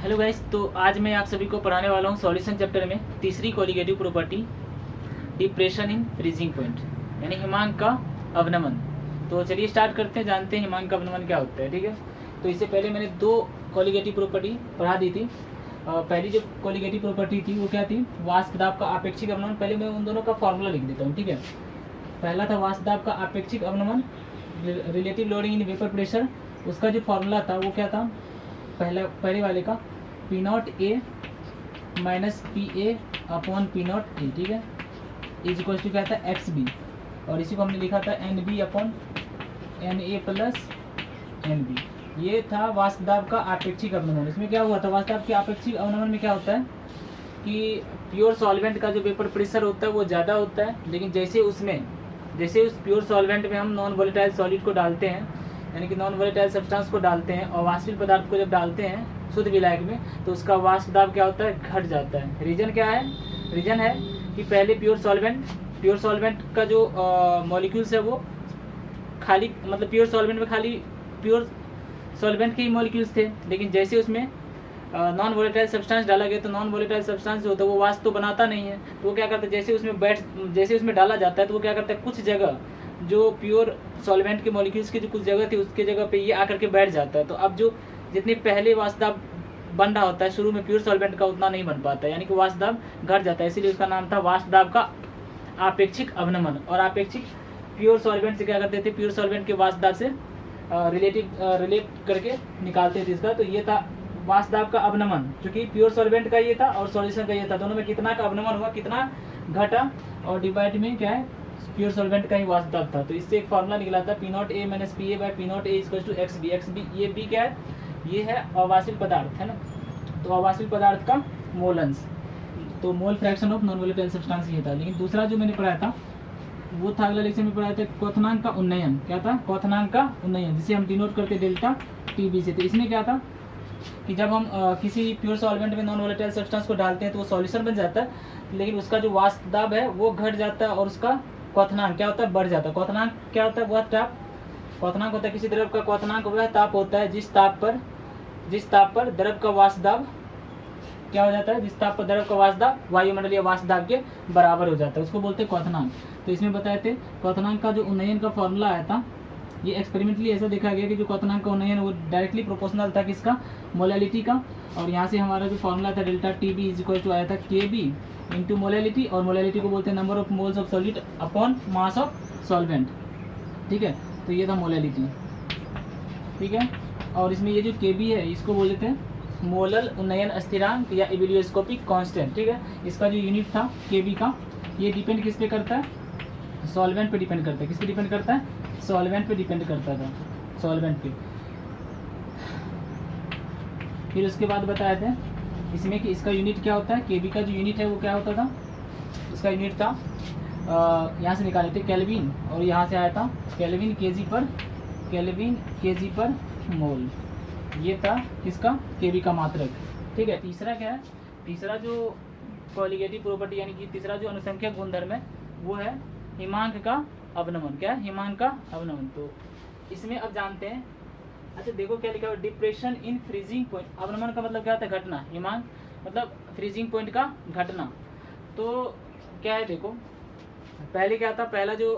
Hello guys, तो आज मैं आप सभी को पढ़ाने वाला हूँ सॉल्यूशन चैप्टर में तीसरी colligative property depression in freezing point यानी हिमांक का अवनमन। तो चलिए स्टार्ट करते हैं, जानते हैं हिमांक का अवनमन क्या होता है। ठीक है, तो इससे पहले मैंने दो कोलिगेटिव प्रॉपर्टी पढ़ा दी थी। पहली जो कोलिगेटिव प्रॉपर्टी थी वो क्या थी, वाष्प दाब का आपेक्षिक अवनमन। पहले मैं उन दोनों का फॉर्मूला लिख देता हूँ। ठीक है, पहला था वाष्प दाब का आपेक्षिक अवनमन, relative loading in vapour pressure. उसका जो फॉर्मूला था वो क्या था, पहले वाले का P not A minus P A upon P not ए। ठीक है, इज इक्वल टू क्या था एक्स बी, और इसी को हमने लिखा था N B upon N A plus N B. ये था वाष्प दाब का आपेक्षिक अवनमन। इसमें क्या हुआ था, वाष्प दाब के आपेक्षिक अवनमन में क्या होता है कि प्योर सॉल्वेंट का जो वेपर प्रेशर होता है वो ज़्यादा होता है, लेकिन जैसे उस प्योर सॉल्वेंट में हम नॉन वोलेटाइल सॉलिड को डालते हैं, यानी कि नॉन वोलेटाइल सब्सटेंस को डालते हैं और वाष्पित पदार्थ को जब डालते हैं शुद्ध विलायक में, तो उसका वाष्प दाब क्या होता है, घट जाता है। रीजन क्या है, रीजन है कि पहले प्योर सॉल्वेंट का जो मॉलिक्यूल्स है वो खाली, मतलब प्योर सॉल्वेंट में खाली प्योर सॉल्वेंट के ही मॉलिक्यूल्स थे, लेकिन जैसे उसमें नॉन वोलेटाइल सब्सटेंस डाला गया तो नॉन वोलेटाइल सब्सटेंस जो होता है वो वाष्प तो बनाता नहीं है। तो वो क्या करता है, जैसे उसमें डाला जाता है तो वो क्या करता है, कुछ जगह जो प्योर सॉल्वेंट के मॉलिक्यूल्स की जो कुछ जगह थी उसके जगह पे ये आकर के बैठ जाता है। तो अब जो जितने पहले वाष्प दाब बन रहा होता है शुरू में प्योर सॉल्वेंट का, उतना नहीं बन पाता है, यानी कि वाष्प दाब घट जाता है। इसीलिए उसका नाम था वाष्प दाब का आपेक्षिक अवनमन। और आपेक्षिक प्योर सॉल्वेंट से क्या करते थे, प्योर सॉल्वेंट के वाष्प दाब से रिलेट करके निकालते थे इसका। तो ये था वाष्प दाब का अवनमन, क्योंकि प्योर सॉल्वेंट का ये था और सॉल्यूशन का ये था, दोनों में कितना का अवनमन हुआ, कितना घटा, और डिवाइड में क्या है प्योर सॉल्वेंट का ही वाष्प दाब था। तो इससे एक फार्मूला निकला था P not A minus P A by P not A equal to X B. X B, ये बी क्या है, ये है अवाष्पित पदार्थ है ना, तो अवाष्पित पदार्थ का मोल अंश, तो mole fraction of non volatile substance ये था। लेकिन दूसरा जो मैंने पढ़ाया था वो था, अगला लेक्चर में पढ़ाया था क्वथनांक का उन्नयन। क्या था, क्वथनांक का उन्नयन, जिसे हम डिनोट करते डेल्टा टी बी से। तो इसमें क्या था कि जब हम किसी प्योर सॉल्वेंट में नॉन वोलेटाइल सब्सटेंस को डालते हैं तो वो सॉल्यूशन बन जाता है, लेकिन उसका जो वाष्प दाब है वो घट जाता है और उसका क्वथनांक क्या होता है, बढ़ जाता है। क्वथनांक क्या होता है, वह ताप, क्वथनांक होता है किसी द्रव का क्वथनांक, वह ताप होता है जिस ताप पर द्रव का वाष्प दाब क्या हो जाता है, जिस ताप पर द्रव का वाष्प दाब वायुमंडलीय वाष्प दाब के बराबर हो जाता है, उसको बोलते हैं क्वथनांक। तो इसमें बताए थे क्वथनांक का जो उन्नयन का फॉर्मूला आया था, ये एक्सपेरिमेंटली ऐसा देखा गया कि जो क्वथनांक का उन्नयन वो डायरेक्टली प्रोपोर्शनल था किसका, मोलैलिटी का। और यहाँ से हमारा जो फॉर्मूला था delta T B is equal to आया था के बी इंटू मोलैलिटी, और मोलैलिटी को बोलते हैं number of moles of solid upon mass of solvent. ठीक है, तो ये था मोलैलिटी। ठीक है, और इसमें ये जो के बी है इसको बोल देते हैं मोलल उन्नयन स्थिरांक या एबिलियोस्कोपिक कांस्टेंट। ठीक है, इसका जो यूनिट था के बी का, ये डिपेंड किस पे करता है, सॉल्वेंट पे डिपेंड करता है। किस पे डिपेंड करता है, सॉल्वेंट पे डिपेंड करता था, सॉल्वेंट पे। फिर उसके बाद बताया था इसमें कि इसका यूनिट क्या होता है, केबी का जो यूनिट है वो क्या होता था, इसका यूनिट था यहाँ से निकाले थे केल्विन, और यहाँ से आया था केल्विन केजी पर मोल। ये था किसका, केबी का मात्रक। ठीक है, तीसरा क्या है, तीसरा जो कोलिगेटिव प्रॉपर्टी यानी कि तीसरा जो अनुसंख्यक गुणधर्म है वो है हिमांक का अवनमन। क्या है, हिमांक का अवनमन। तो इसमें अब जानते हैं, अच्छा देखो क्या लिखा है, डिप्रेशन इन फ्रीजिंग पॉइंट। अवनमन का मतलब क्या होता है, घटना, हिमांक मतलब फ्रीजिंग पॉइंट का घटना। तो क्या है देखो, पहले क्या था, पहला जो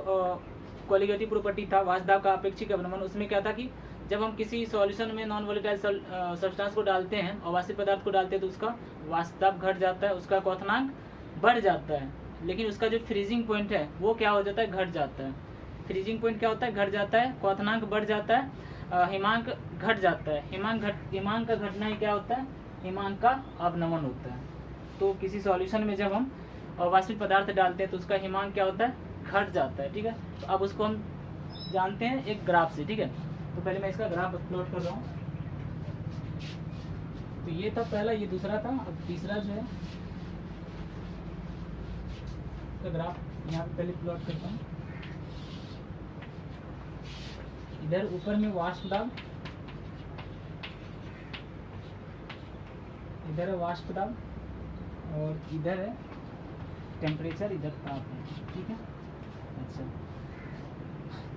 कोलिगेटिव प्रॉपर्टी था वाष्प दाब का अपेक्षिक अवनमन, उसमें क्या था कि जब हम किसी सॉल्यूशन में नॉन वोलेटाइल सब्सटेंस को डालते हैं और वाष्पित पदार्थ को डालते हैं तो उसका वाष्प दाब घट जाता है, उसका क्वथनांक बढ़ जाता है, लेकिन उसका जो फ्रीजिंग पॉइंट है वो क्या हो जाता है, घट जाता है। फ्रीजिंग पॉइंट क्या होता है, घट जाता है, क्वथनांक बढ़ जाता है, हिमांक घट जाता है। हिमांक का घटना ही क्या होता है, हिमांक का अवनमन होता है। तो किसी सॉल्यूशन में जब हम वाष्पित पदार्थ डालते हैं तो उसका हिमांक क्या होता है, घट जाता है। ठीक है, तो अब उसको हम जानते हैं एक ग्राफ से। ठीक है, तो पहले मैं इसका ग्राफ प्लॉट कर रहा हूँ। तो ये था पहला, ये दूसरा था, अब तीसरा जो है का ग्राफ यहाँ पे पहले प्लॉट करता हूँ। इधर ऊपर में वाष्प दाब, इधर है वाष्प दाब, और इधर है टेम्परेचर, इधर ताप है। ठीक है, अच्छा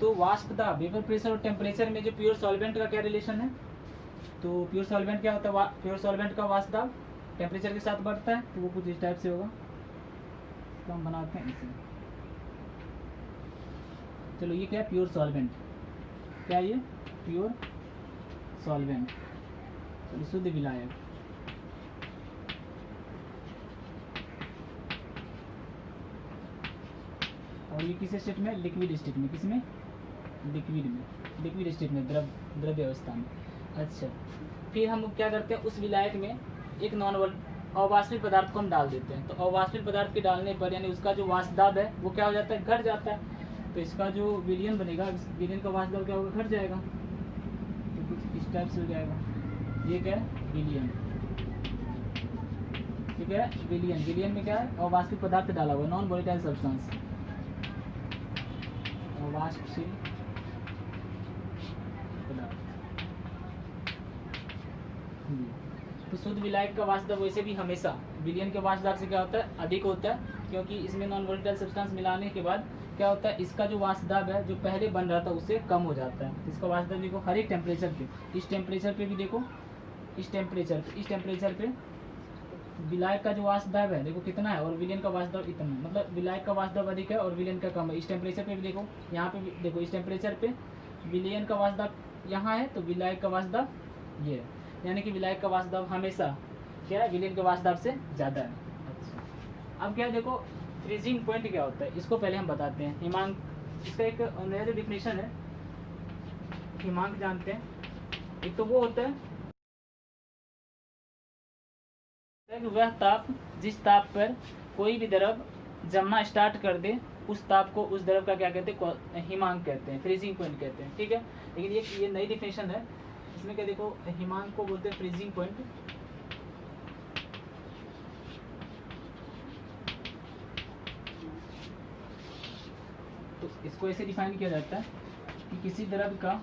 तो वाष्प दाब, वेपर प्रेशर और टेम्परेचर में जो प्योर सॉल्वेंट का क्या रिलेशन है, तो प्योर सॉल्वेंट क्या होता है, प्योर सॉल्वेंट का वाष्प दाब टेम्परेचर के साथ बढ़ता है, तो वो कुछ इस टाइप से होगा। तो हम बनाते हैं इसे। चलो ये क्या है, प्योर सॉल्वेंट, क्या ये प्योर सॉल्वेंट, चलो शुद्ध विलायक। और ये किस स्टेट में, लिक्विड स्टेट में, किसमें, लिक्विड में, लिक्विड स्टेट में, द्रव्य अवस्था में। अच्छा, फिर हम क्या करते हैं, उस विलायक में एक नॉन अवाष्पित पदार्थ को हम डाल देते हैं। तो अवाष्पित पदार्थ के डालने पर यानी उसका जो वाष्प दाब है वो क्या हो जाता है, घट जाता है। तो इसका जो विलयन बनेगा, विलयन का वाष्प दाब क्या होगा, घट जाएगा। तो कुछ इस टाइप से हो जाएगा। ये क्या है, विलयन, ठीक है। विलयन, विलयन में क्या है, अवाष्पित पदार्थ डाला हुआ, नॉन वोलेटाइल सब्सटेंस, अवाष्पशील पदार्थ। तो शुद्ध विलायक का वाष्प दाब वैसे भी हमेशा विलयन के वाष्प दाब से क्या होता है, अधिक होता है, क्योंकि इसमें नॉन वोलेटाइल सब्सटेंस मिलाने के बाद क्या होता है, इसका जो वाष्प दाब है जो पहले बन रहा था उससे कम हो जाता है। इसका वाष्प दाब देखो हर एक टेम्परेचर पे, इस टेम्परेचर पे भी देखो, इस टेम्परेचर पे विलायक का जो वाष्प दाब है देखो कितना है, और विलयन का वाष्प दाब इतना है। मतलब विलायक का वाष्प दाब अधिक है और विलयन का कम है। इस टेम्परेचर पे भी देखो, यहाँ पे भी देखो, इस टेम्परेचर पे विलयन का वाष्प दाब यहाँ है, तो विलायक का वाष्प दाब ये है, यानी कि विलायक का वाष्प दाब हमेशा क्या है, विलयन के वाष्प दाब से ज़्यादा है। अच्छा, अब क्या है देखो, फ्रीजिंग पॉइंट क्या होता है, इसको पहले हम बताते हैं। हिमांक, इसका एक नया जो डिफिनेशन है, हिमांक जानते हैं, एक तो वो होता है वह ताप जिस ताप पर कोई भी द्रव जमना स्टार्ट कर दे, उस ताप को, उस द्रव का क्या कहते हैं, हिमांक कहते हैं, फ्रीजिंग पॉइंट कहते हैं, ठीक है। लेकिन ये नई डिफिनेशन है, इसमें क्या देखो, हिमांक को बोलते हैं फ्रीजिंग पॉइंट। तो इसको ऐसे डिफाइन किया जाता है कि किसी द्रव का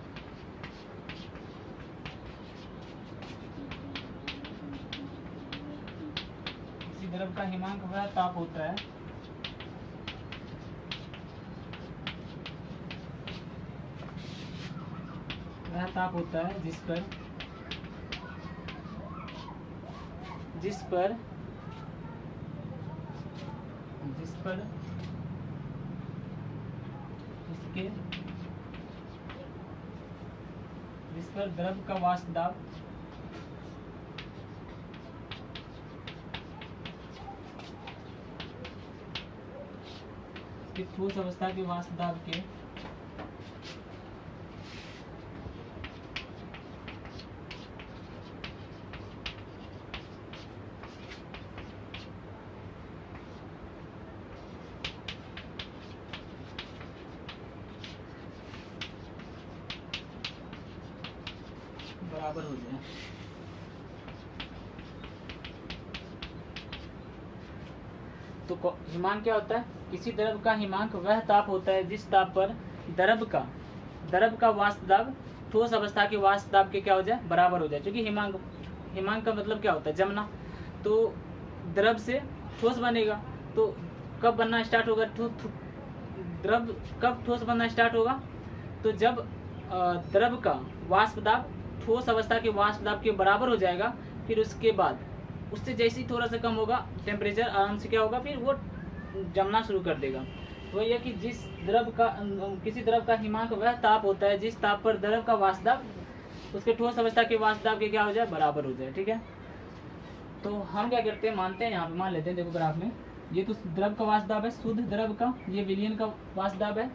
हिमांक वह ताप होता है जिस पर द्रव का वाष्प दाब ठोस अवस्था के वाष्प दाब के बराबर हो जाए। तो हिमांक क्या होता है, किसी द्रव का हिमांक वह ताप होता है जिस ताप पर द्रव का वाष्प दाब ठोस अवस्था के वाष्प दाब के क्या हो जाए, बराबर हो जाए। क्योंकि हिमांक का मतलब क्या होता है, जमना। तो द्रव से ठोस बनेगा, तो कब बनना स्टार्ट होगा, द्रव कब ठोस बनना स्टार्ट होगा, तो जब द्रव का वाष्प दाब ठोस अवस्था के वाष्प दाब के बराबर हो जाएगा। फिर उसके बाद उससे जैसे ही थोड़ा सा कम होगा टेम्परेचर, आराम से क्या होगा, फिर वो जमना शुरू कर देगा। तो यह कि किसी द्रव का हिमांक वह ताप होता है जिस ताप पर द्रव का वाष्प दाब उसके ठोस अवस्था के वाष्प दाब के क्या हो जाए, बराबर हो जाए, ठीक है। तो हम क्या करते हैं, मानते हैं, यहाँ पे मान लेते हैं, देखो ग्राफ में ये तो द्रव का वाष्प दाब है, शुद्ध द्रव का, ये विलयन का वाष्प दाब है।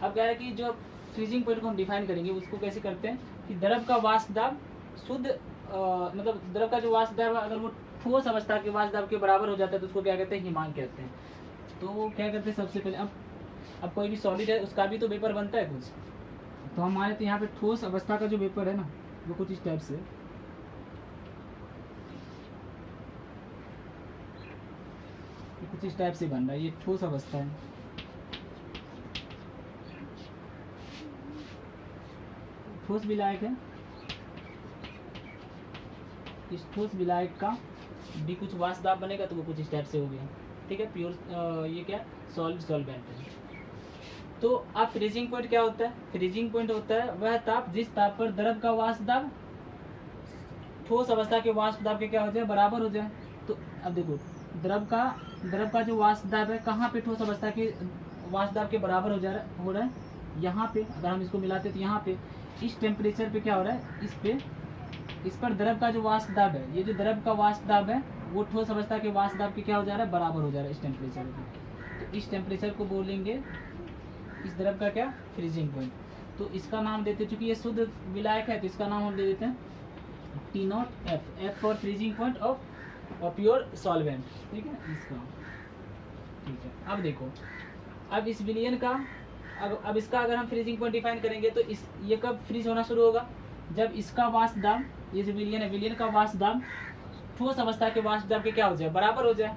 अब क्या है कि जो फ्रीजिंग पॉइंट को हम डिफाइन करेंगे उसको कैसे करते हैं कि द्रव का वाष्प दाब शुद्ध मतलब द्रव का जो वाष्प दाब अगर वो ठोस अवस्था के वाष्प दाब के बराबर हो जाता है तो उसको क्या कहते हैं, हिमांक कहते हैं। तो क्या करते हैं, सबसे पहले अब कोई भी सॉलिड है उसका भी तो वेपर बनता है कुछ, तो हम मान लेते हैं यहाँ पे ठोस अवस्था का जो वेपर है ना वो कुछ इस टाइप से, कुछ इस टाइप से बन रहा है, ये ठोस अवस्था है। ठोस विलायक है, इस ठोस विलायक का भी कुछ वाष्प दाब बनेगा तो वो कुछ इस टाइप से हो गया, ठीक है। प्योर ये क्या सॉल्वेंट है। तो अब फ्रीजिंग पॉइंट क्या होता है, फ्रीजिंग पॉइंट होता है वह ताप जिस ताप पर द्रव का वाष्प दाब ठोस अवस्था के वाष्प दाब के क्या हो जाए, बराबर हो जाए। तो अब देखो द्रव का जो वाष्प दाब है कहाँ पे ठोस अवस्था के वाष्प दाब के बराबर हो रहा है यहाँ पे। अगर हम इसको मिलाते तो यहाँ पे इस टेम्परेचर पे क्या हो रहा है, इस पर द्रव का जो वाष्प दाब है, ये जो द्रव का वाष्प दाब है वो ठोस अवस्था के वाष्प दाब के क्या हो जा रहा है, बराबर हो जा रहा है इस टेम्परेचर पे। तो इस टेम्परेचर को बोलेंगे इस द्रव का क्या, फ्रीजिंग पॉइंट। तो इसका नाम देते, चूंकि ये शुद्ध विलायक है तो इसका नाम हम दे देते हैं T0F, F for freezing point of pure solvent, ठीक है इसका, ठीक है। अब देखो अब इस विलियन का अब इसका अगर हम फ्रीजिंग पॉइंट डिफाइन करेंगे तो ये कब फ्रीज होना शुरू होगा, जब इसका वाष्प दाब, ये जो विलियन है विलियन का वाष्प दाब ठोस अवस्था के वाष्प दाब के क्या हो जाए, बराबर हो जाए।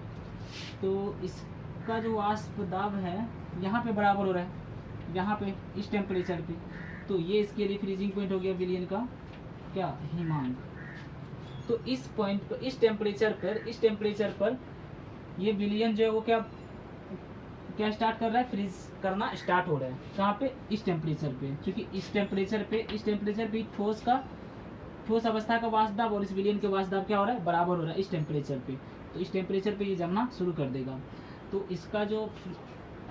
तो इसका जो वाष्प दाब है यहाँ पे बराबर हो रहा है, यहाँ पे इस टेम्परेचर पे, तो ये इसके लिए फ्रीजिंग पॉइंट हो गया विलियन का क्या, हिमांक। तो इस पॉइंट पर, इस टेम्परेचर पर ये विलियन जो है वो क्या स्टार्ट कर रहा है, फ्रीज करना स्टार्ट हो रहा है। कहाँ पे, इस टेम्परेचर पे, क्योंकि इस टेम्परेचर पे ठोस अवस्था का वाष्प दाब और इस विलियन के वाष्प दाब क्या हो रहा है, बराबर हो रहा है इस टेम्परेचर पे। तो इस टेम्परेचर पे ये जमना शुरू कर देगा। तो इसका जो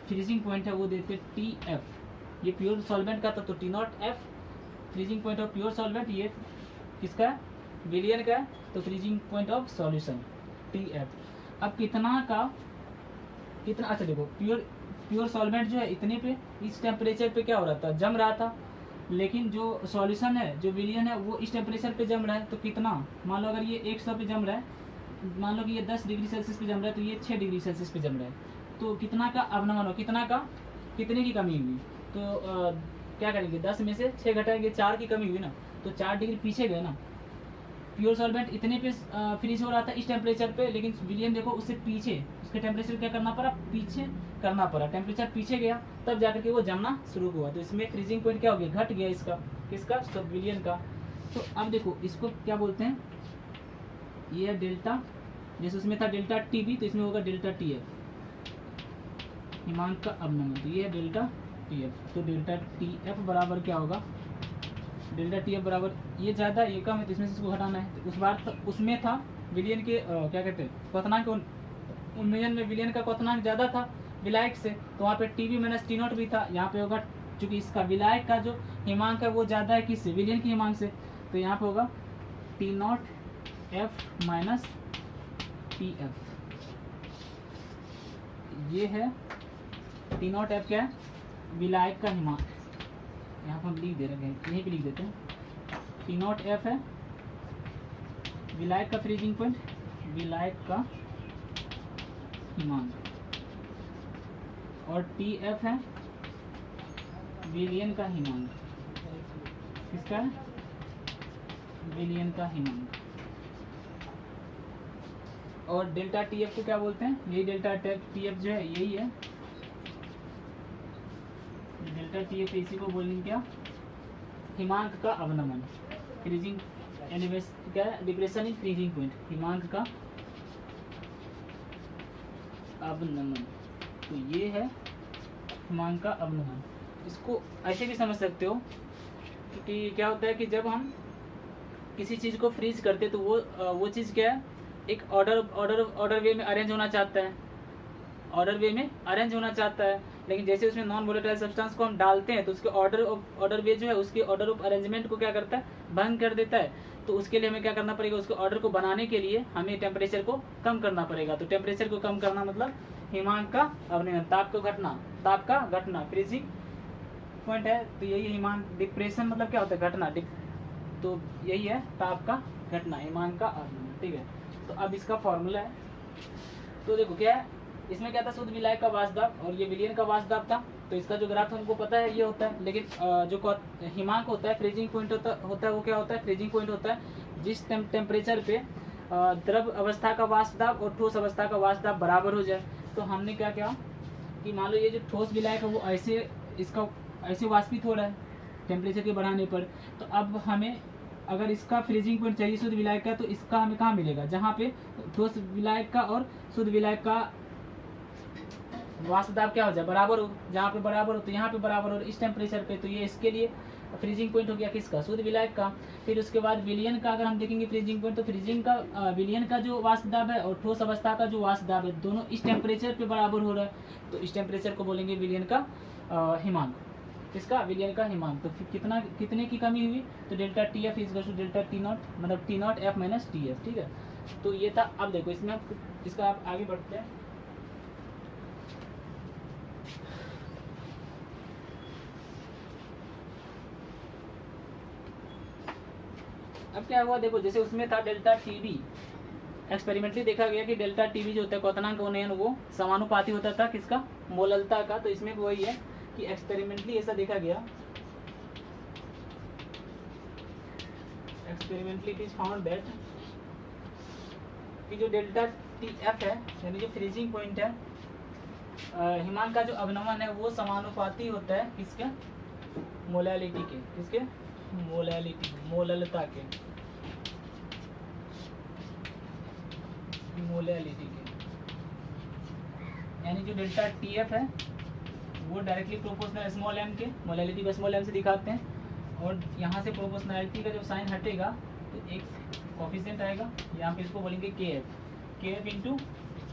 फ्रीजिंग पॉइंट है वो देते TF, ये प्योर सॉल्वेंट का था तो T0F freezing point of pure solvent, ये किसका है, विलियन का है, तो freezing point of solution TF। अब कितना, अच्छा देखो प्योर सॉल्वेंट जो है इतने पे, इस टेम्परेचर पे क्या हो रहा था, जम रहा था, लेकिन जो सॉल्यूशन है, जो विलियन है वो इस टेम्परेचर पे जम रहा है। तो कितना, मान लो अगर ये 100 पे जम रहा है, मान लो कि ये 10 डिग्री सेल्सियस पे जम रहा है, तो ये 6 डिग्री सेल्सियस पे जम रहा है। तो कितना का अवनमन हो, कितने की कमी हुई, तो क्या करेंगे, 10 में से 6 घटाएंगे, 4 की कमी हुई ना, तो 4 डिग्री पीछे गए ना। प्योर सॉल्वेंट इतने पे फ्रीज हो रहा था इस टेम्परेचर पे, लेकिन विलियन देखो उससे पीछे, उसके टेम्परेचर क्या करना पड़ा, पीछे करना पड़ा, टेम्परेचर पीछे गया, तब जाकर के वो जमना शुरू हुआ। तो इसमें फ्रीजिंग पॉइंट क्या हो गया, घट गया इसका, किसका, सब विलियन का। तो अब देखो इसको क्या बोलते हैं, ये है डेल्टा, जैसे उसमें था डेल्टा TB तो इसमें होगा डेल्टा TF, हिमांक का अवनमन। तो ये है डेल्टा TF, तो डेल्टा TF बराबर क्या होगा, डेल्टा TF बराबर, ये ज़्यादा ये कम है तो इसमें से इसको घटाना है। तो उस बार तो उसमें था विलियन के क्या कहते हैं, क्वथनांक, उन्मयन में विलियन का क्वथनांक ज़्यादा था विलायक से, तो वहाँ पे TB माइनस T0 भी था। यहाँ पे होगा चूँकि इसका विलायक का जो हिमांक है वो ज़्यादा है किससे, विलियन के हिमांक से, तो यहाँ पे होगा T0F माइनस TF। ये है T0F क्या है, विलायक का हिमांक, यहाँ पर हम लिख दे रहे हैं, यहीं पे लिख देते हैं। T0F है विलायक का फ्रीजिंग पॉइंट, विलायक का हिमांक, और TF है विलियन का हिमांक, किसका है, विलियन का हिमांक। और डेल्टा TF को क्या बोलते हैं, यही डेल्टा TF जो है यही है डेल्टा TF, इसी को बोलेंगे क्या, हिमांक का अवनमन, फ्रीजिंग एनिवेस क्या है, डिप्रेशन इन फ्रीजिंग पॉइंट, हिमांक का अवनमन। तो ये है हिमांक का अवनमन। इसको ऐसे भी समझ सकते हो कि क्या होता है कि जब हम किसी चीज़ को फ्रीज करते तो वो चीज़ क्या है, एक ऑर्डर वे में अरेंज होना चाहता है, लेकिन जैसे उसमें नॉन वोलेटाइल सब्सटेंस को हम डालते हैं तो उसके ऑर्डर वे जो है उसके ऑर्डर ऑफ अरेंजमेंट को क्या करता है, भंग कर देता है। तो उसके लिए हमें क्या करना पड़ेगा, उसके ऑर्डर को बनाने के लिए हमें टेम्परेचर को कम करना पड़ेगा। तो टेम्परेचर को कम करना मतलब हिमांक का अवनमन, ताप का घटना फ्रीजिंग पॉइंट है। तो यही हिमांक, डिप्रेशन मतलब क्या होता है, घटना, तो यही है ताप का घटना, हिमांक का अवनमन, ठीक है। तो अब इसका फॉर्मूला है, तो देखो क्या है, इसमें क्या था, शुद्ध विलायक का वाष्प दाब और ये विलियन का वाष्प दाब था। तो इसका जो ग्राफ हमको पता है ये होता है, लेकिन जो हिमांक होता है, फ्रीजिंग पॉइंट होता है, वो क्या होता है, फ्रीजिंग पॉइंट होता है जिस टेम्परेचर पे द्रव अवस्था का वाष्प दाब और ठोस अवस्था का वाष्प दाब बराबर हो जाए। तो हमने क्या किया कि मान लो ये जो ठोस विलायक है वो ऐसे वाष्पित हो रहा है टेम्परेचर के बढ़ाने पर। तो अब हमें अगर इसका फ्रीजिंग पॉइंट चाहिए शुद्ध विलायक का, तो इसका हमें कहाँ मिलेगा, जहाँ पे ठोस विलायक का और शुद्ध विलायक का वाष्प दाब क्या हो जाए, बराबर हो, जहाँ पे बराबर हो तो यहाँ पे बराबर हो इस टेम्परेचर पे। तो ये इसके लिए फ्रीजिंग पॉइंट हो गया किसका, शुद्ध विलायक का। फिर उसके बाद विलयन का अगर हम देखेंगे फ्रीजिंग पॉइंट, तो फ्रीजिंग का विलयन का जो वाष्प दाब है और ठोस अवस्था का जो वाष्प दाब है, दोनों इस टेम्परेचर पे बराबर हो रहा है, तो इस टेम्परेचर को बोलेंगे विलयन का हिमांक। किसका, विलयन का हिमांक। तो फिर कितने की कमी हुई, तो delta T F is to delta T naught, मतलब T not F minus T F. ठीक है, तो ये था। अब देखो इसमें इसका आप आगे बढ़ते हैं। अब क्या हुआ देखो, जैसे उसमें था डेल्टा टीबी, एक्सपेरिमेंटली देखा गया कि डेल्टा टीबी जो होता है क्वथनांक उन्नयन, वो समानुपाती होता था किसका, मोललता का। तो इसमें वही है कि एक्सपेरिमेंटली ऐसा देखा गया, experimentally it is found that कि जो डेल्टा टी एफ है, यानी जो फ्रीजिंग पॉइंट है, हिमांक का जो अवनमन है वो समानुपाती होता है किसके, मोलैलिटी के। किसके, मोलैलिटी, मोललता के, मोलैलिटी के। यानी जो डेल्टा टी एफ है वो डायरेक्टली प्रोपोर्शनल स्मॉल एम के, मोलैलिटी को स्मॉल एम से दिखाते हैं, और यहाँ से प्रोपोर्शनैलिटी का जब साइन हटेगा तो एक कोफिशिएंट आएगा, यहाँ पे इसको बोलेंगे के एफ इंटू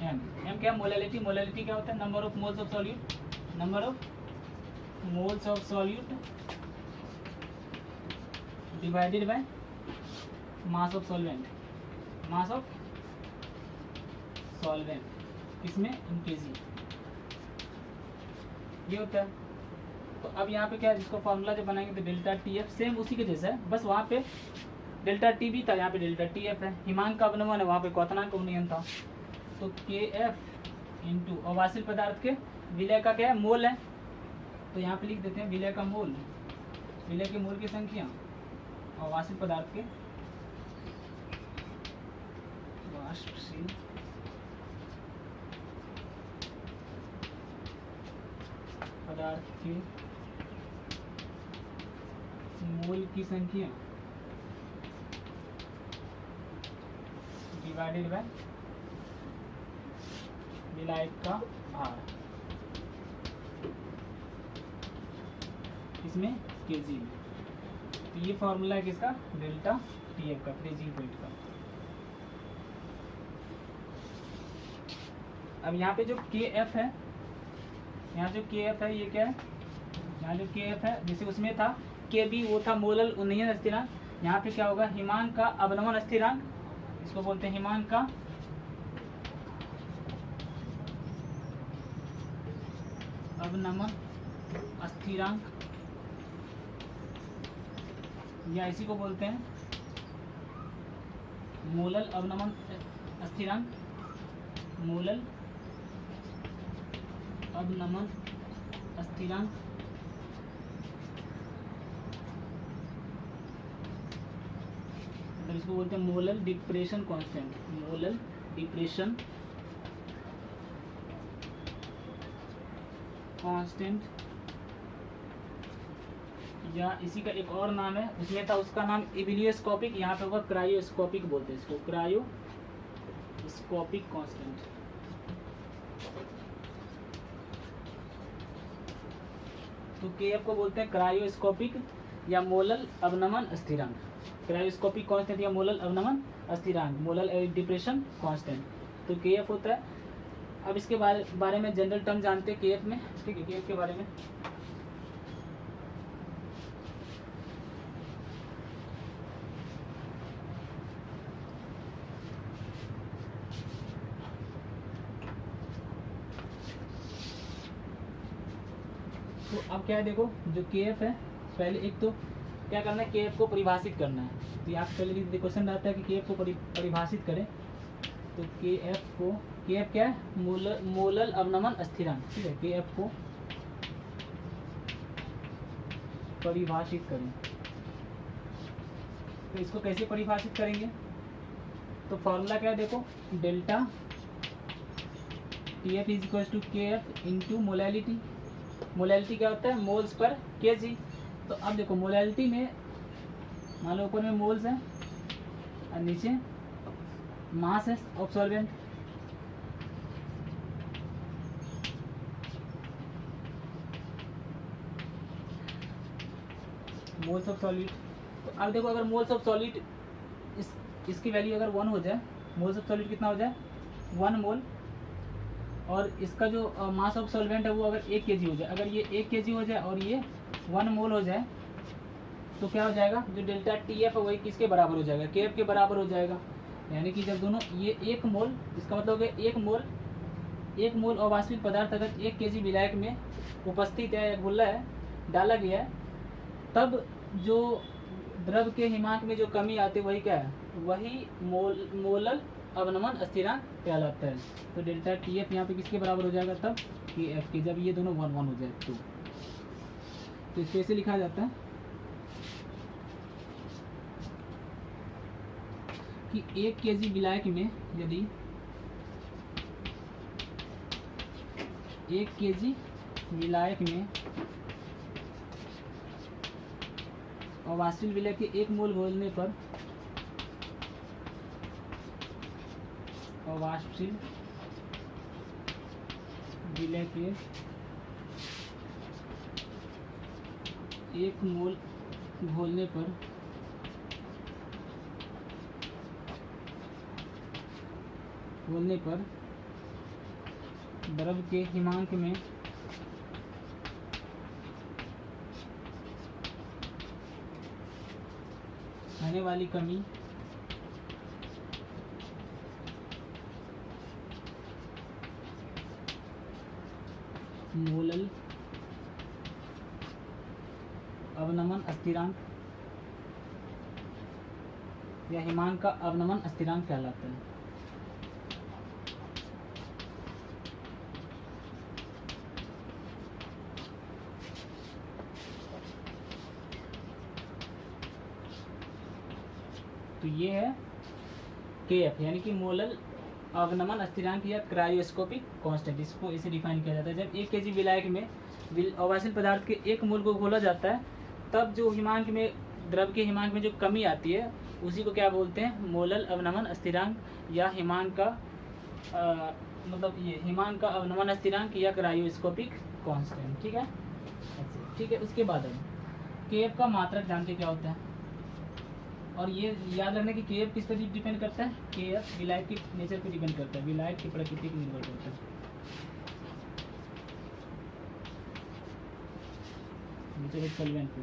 एम। एम क्या, मोलैलिटी। मोलैलिटी क्या होता है, number of moles of solute, number of moles of solute divided by mass of solvent, mass of solvent, इसमें इंक्रीजिंग, ये होता है। तो अब यहाँ पे क्या है, जिसको फॉर्मूला जब बनाएंगे तो डेल्टा टी एफ सेम उसी के जैसा है, बस वहाँ पे डेल्टा टी भी था, यहाँ पे डेल्टा टी एफ है। हिमांक का अवनमन है, वहाँ पे क्वथनांक उन्नयन था, तो के एफ इंटू अवासिल पदार्थ के विलय का क्या है, मोल है, तो यहाँ पे लिख देते हैं विलय का मोल, विलय के मोल की संख्या, अवासिल पदार्थ के वाष्पशील पदार्थ के मोल की संख्या डिवाइडेड बाय विलायक का भार, इसमें केजी में। तो ये फॉर्मूला है किसका, डेल्टा टी एफ का, फ्रीजिंग पॉइंट का। अब यहाँ पे जो के एफ है, यहाँ जो के एफ है ये क्या है, यहाँ जो के एफ है जैसे उसमें था के बी, वो था मोलल उन्नयन स्थिरांक। यहाँ पे क्या होगा, हिमांक का अवनमन स्थिरांक, इसको बोलते हैं हिमांक का अवनमन स्थिरांक, या इसी को बोलते हैं मोलल अवनमन स्थिरांक, मोलल अवनमन स्थिरांक। मतलब इसको बोलते हैं molal depression constant, molal depression constant, या इसी का एक और नाम है, उसमें था उसका नाम इबिलियोस्कोपिक, यहाँ पे होगा क्रायोस्कोपिक बोलते हैं इसको, क्रायोस्कोपिक कांस्टेंट। तो केएफ को बोलते हैं क्रायोस्कोपिक या मोलल अवनमन स्थिरांक, क्रायोस्कोपिक कांस्टेंट या मोलल अवनमन स्थिरांक, मोलल डिप्रेशन कांस्टेंट। तो केएफ होता है। अब इसके बारे में जनरल टर्म जानते हैं केएफ में, ठीक है, केएफ के बारे में। तो अब क्या है देखो, जो केएफ है, पहले एक तो क्या करना है, केएफ को परिभाषित करना है। तो यहाँ पहले क्वेश्चन आता है कि केएफ को परिभाषित करें, तो केएफ क्या है, मोलल अवनमन स्थिरांक, ठीक है। केएफ को परिभाषित करें, तो इसको कैसे परिभाषित करेंगे, तो फॉर्मूला क्या है देखो, delta T F is equal to K F into molality. Molality क्या होता है, मोल्स पर केजी। तो अब देखो मोलैलिटी में मान लो ऊपर में मोल्स है और नीचे मास है of solvent. Moles of solid. तो अब देखो अगर मोल्स ऑफ सॉलिड इसकी वैल्यू अगर 1 हो जाए, मोल्स ऑफ सॉलिड कितना हो जाए 1 मोल, और इसका जो मास ऑफ सॉल्वेंट है वो अगर 1 kg हो जाए, अगर ये 1 kg हो जाए और ये 1 मोल हो जाए, तो क्या हो जाएगा, जो डेल्टा टी एफ है वही किसके बराबर हो जाएगा, के एफ के बराबर हो जाएगा। यानी कि जब दोनों ये 1 मोल, इसका मतलब हो गया 1 मोल अवाष्पित पदार्थ अगर 1 kg विलायक में उपस्थित है, घुला है, डाला गया है, तब जो द्रव के हिमांक में जो कमी आती है वही क्या है, वही मोलल अवनमन स्थिरांक कहलाता है। तो डेल्टा टी एफ यहाँ पे किसके बराबर हो जाएगा तब, के एफ के, जब ये दोनों 1 1 हो जाए तो इसको ऐसे लिखा जाता है कि 1 kg विलायक में यदि 1 kg विलायक में अवाष्पित विलय के 1 मोल घोलने पर अवाष्पित विलय के 1 मोल घोलने पर द्रव के हिमांक में आने वाली कमी मोलल अवनमन स्थिरांक या हिमांक का अवनमन स्थिरांक कहलाता है। तो ये है के एफ, यानी कि मोलल अवनमन स्थिरांक या क्रायोस्कोपिक कांस्टेंट, इसको इसे डिफाइन किया जाता है। जब 1 kg विलायक में अवाष्पित पदार्थ के 1 मोल को घोला जाता है, तब जो हिमांक में, द्रव के हिमांक में जो कमी आती है उसी को क्या बोलते हैं, मोलल अवनमन स्थिरांक या हिमांक का मतलब ये हिमांक का अवनमन स्थिरांक या क्रायोस्कोपिक कांस्टेंट। ठीक है, ठीक है। उसके बाद के एफ का मात्रक जानते क्या होता है, और ये याद रखना कि के एफ किस पर डिपेंड करता है, के एफ विलायक के नेचर पर डिपेंड करता है, विलायक की प्रकृति पर निर्भर करता है। नेचर ऑफ सॉल्वेंट पे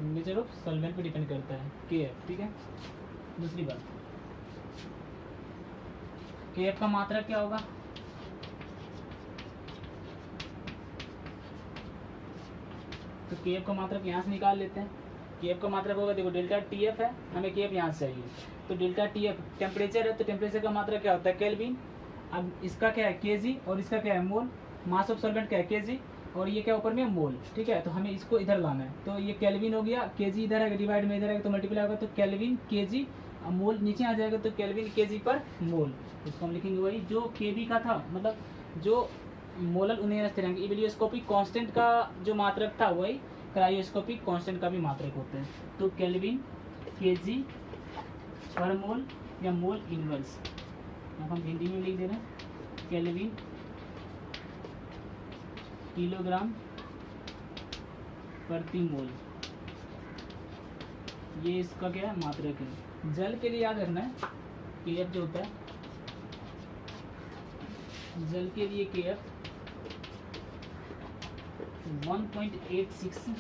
नेचर ऑफ सॉल्वेंट पे डिपेंड करता है के एफ। ठीक है, दूसरी बात, के एफ का मात्रक क्या होगा, तो के एफ का मात्रक यहाँ से निकाल लेते हैं। के एफ का मात्रक होगा, देखो डेल्टा टी एफ है, हमें के एफ यहाँ से चाहिए, तो डेल्टा टी एफ टेम्परेचर है, तो टेम्परेचर का मात्रक क्या होता है, केल्विन। अब इसका क्या है केजी, और इसका क्या है मोल, मास ऑफ सॉल्वेंट क्या है केजी, और ये क्या ऊपर में मोल। ठीक है, तो हमें इसको इधर लाना है, तो ये केल्विन हो गया, केजी इधर है, डिवाइड में इधर है तो मल्टीप्लाई होगा, तो केल्विन केजी, मोल नीचे आ जाएगा, तो केल्विन केजी पर मोल। इसको हम लिखेंगे वही जो केबी का था, मतलब जो मोलल उन्नयन स्थिरांक इवेलियोस्कोपिक कांस्टेंट का जो मात्रक था वही क्रायोस्कोपिक कांस्टेंट का भी मात्रक होता है। तो केल्विन केजी पर मोल या मोल इनवर्स, अब हम हिंदी में लिख दे रहे हैं, केल्विन किलोग्राम प्रति मोल, ये इसका क्या है मात्रक है। जल के लिए याद रखना है के एफ जो होता है, जल के लिए के एफ 1.86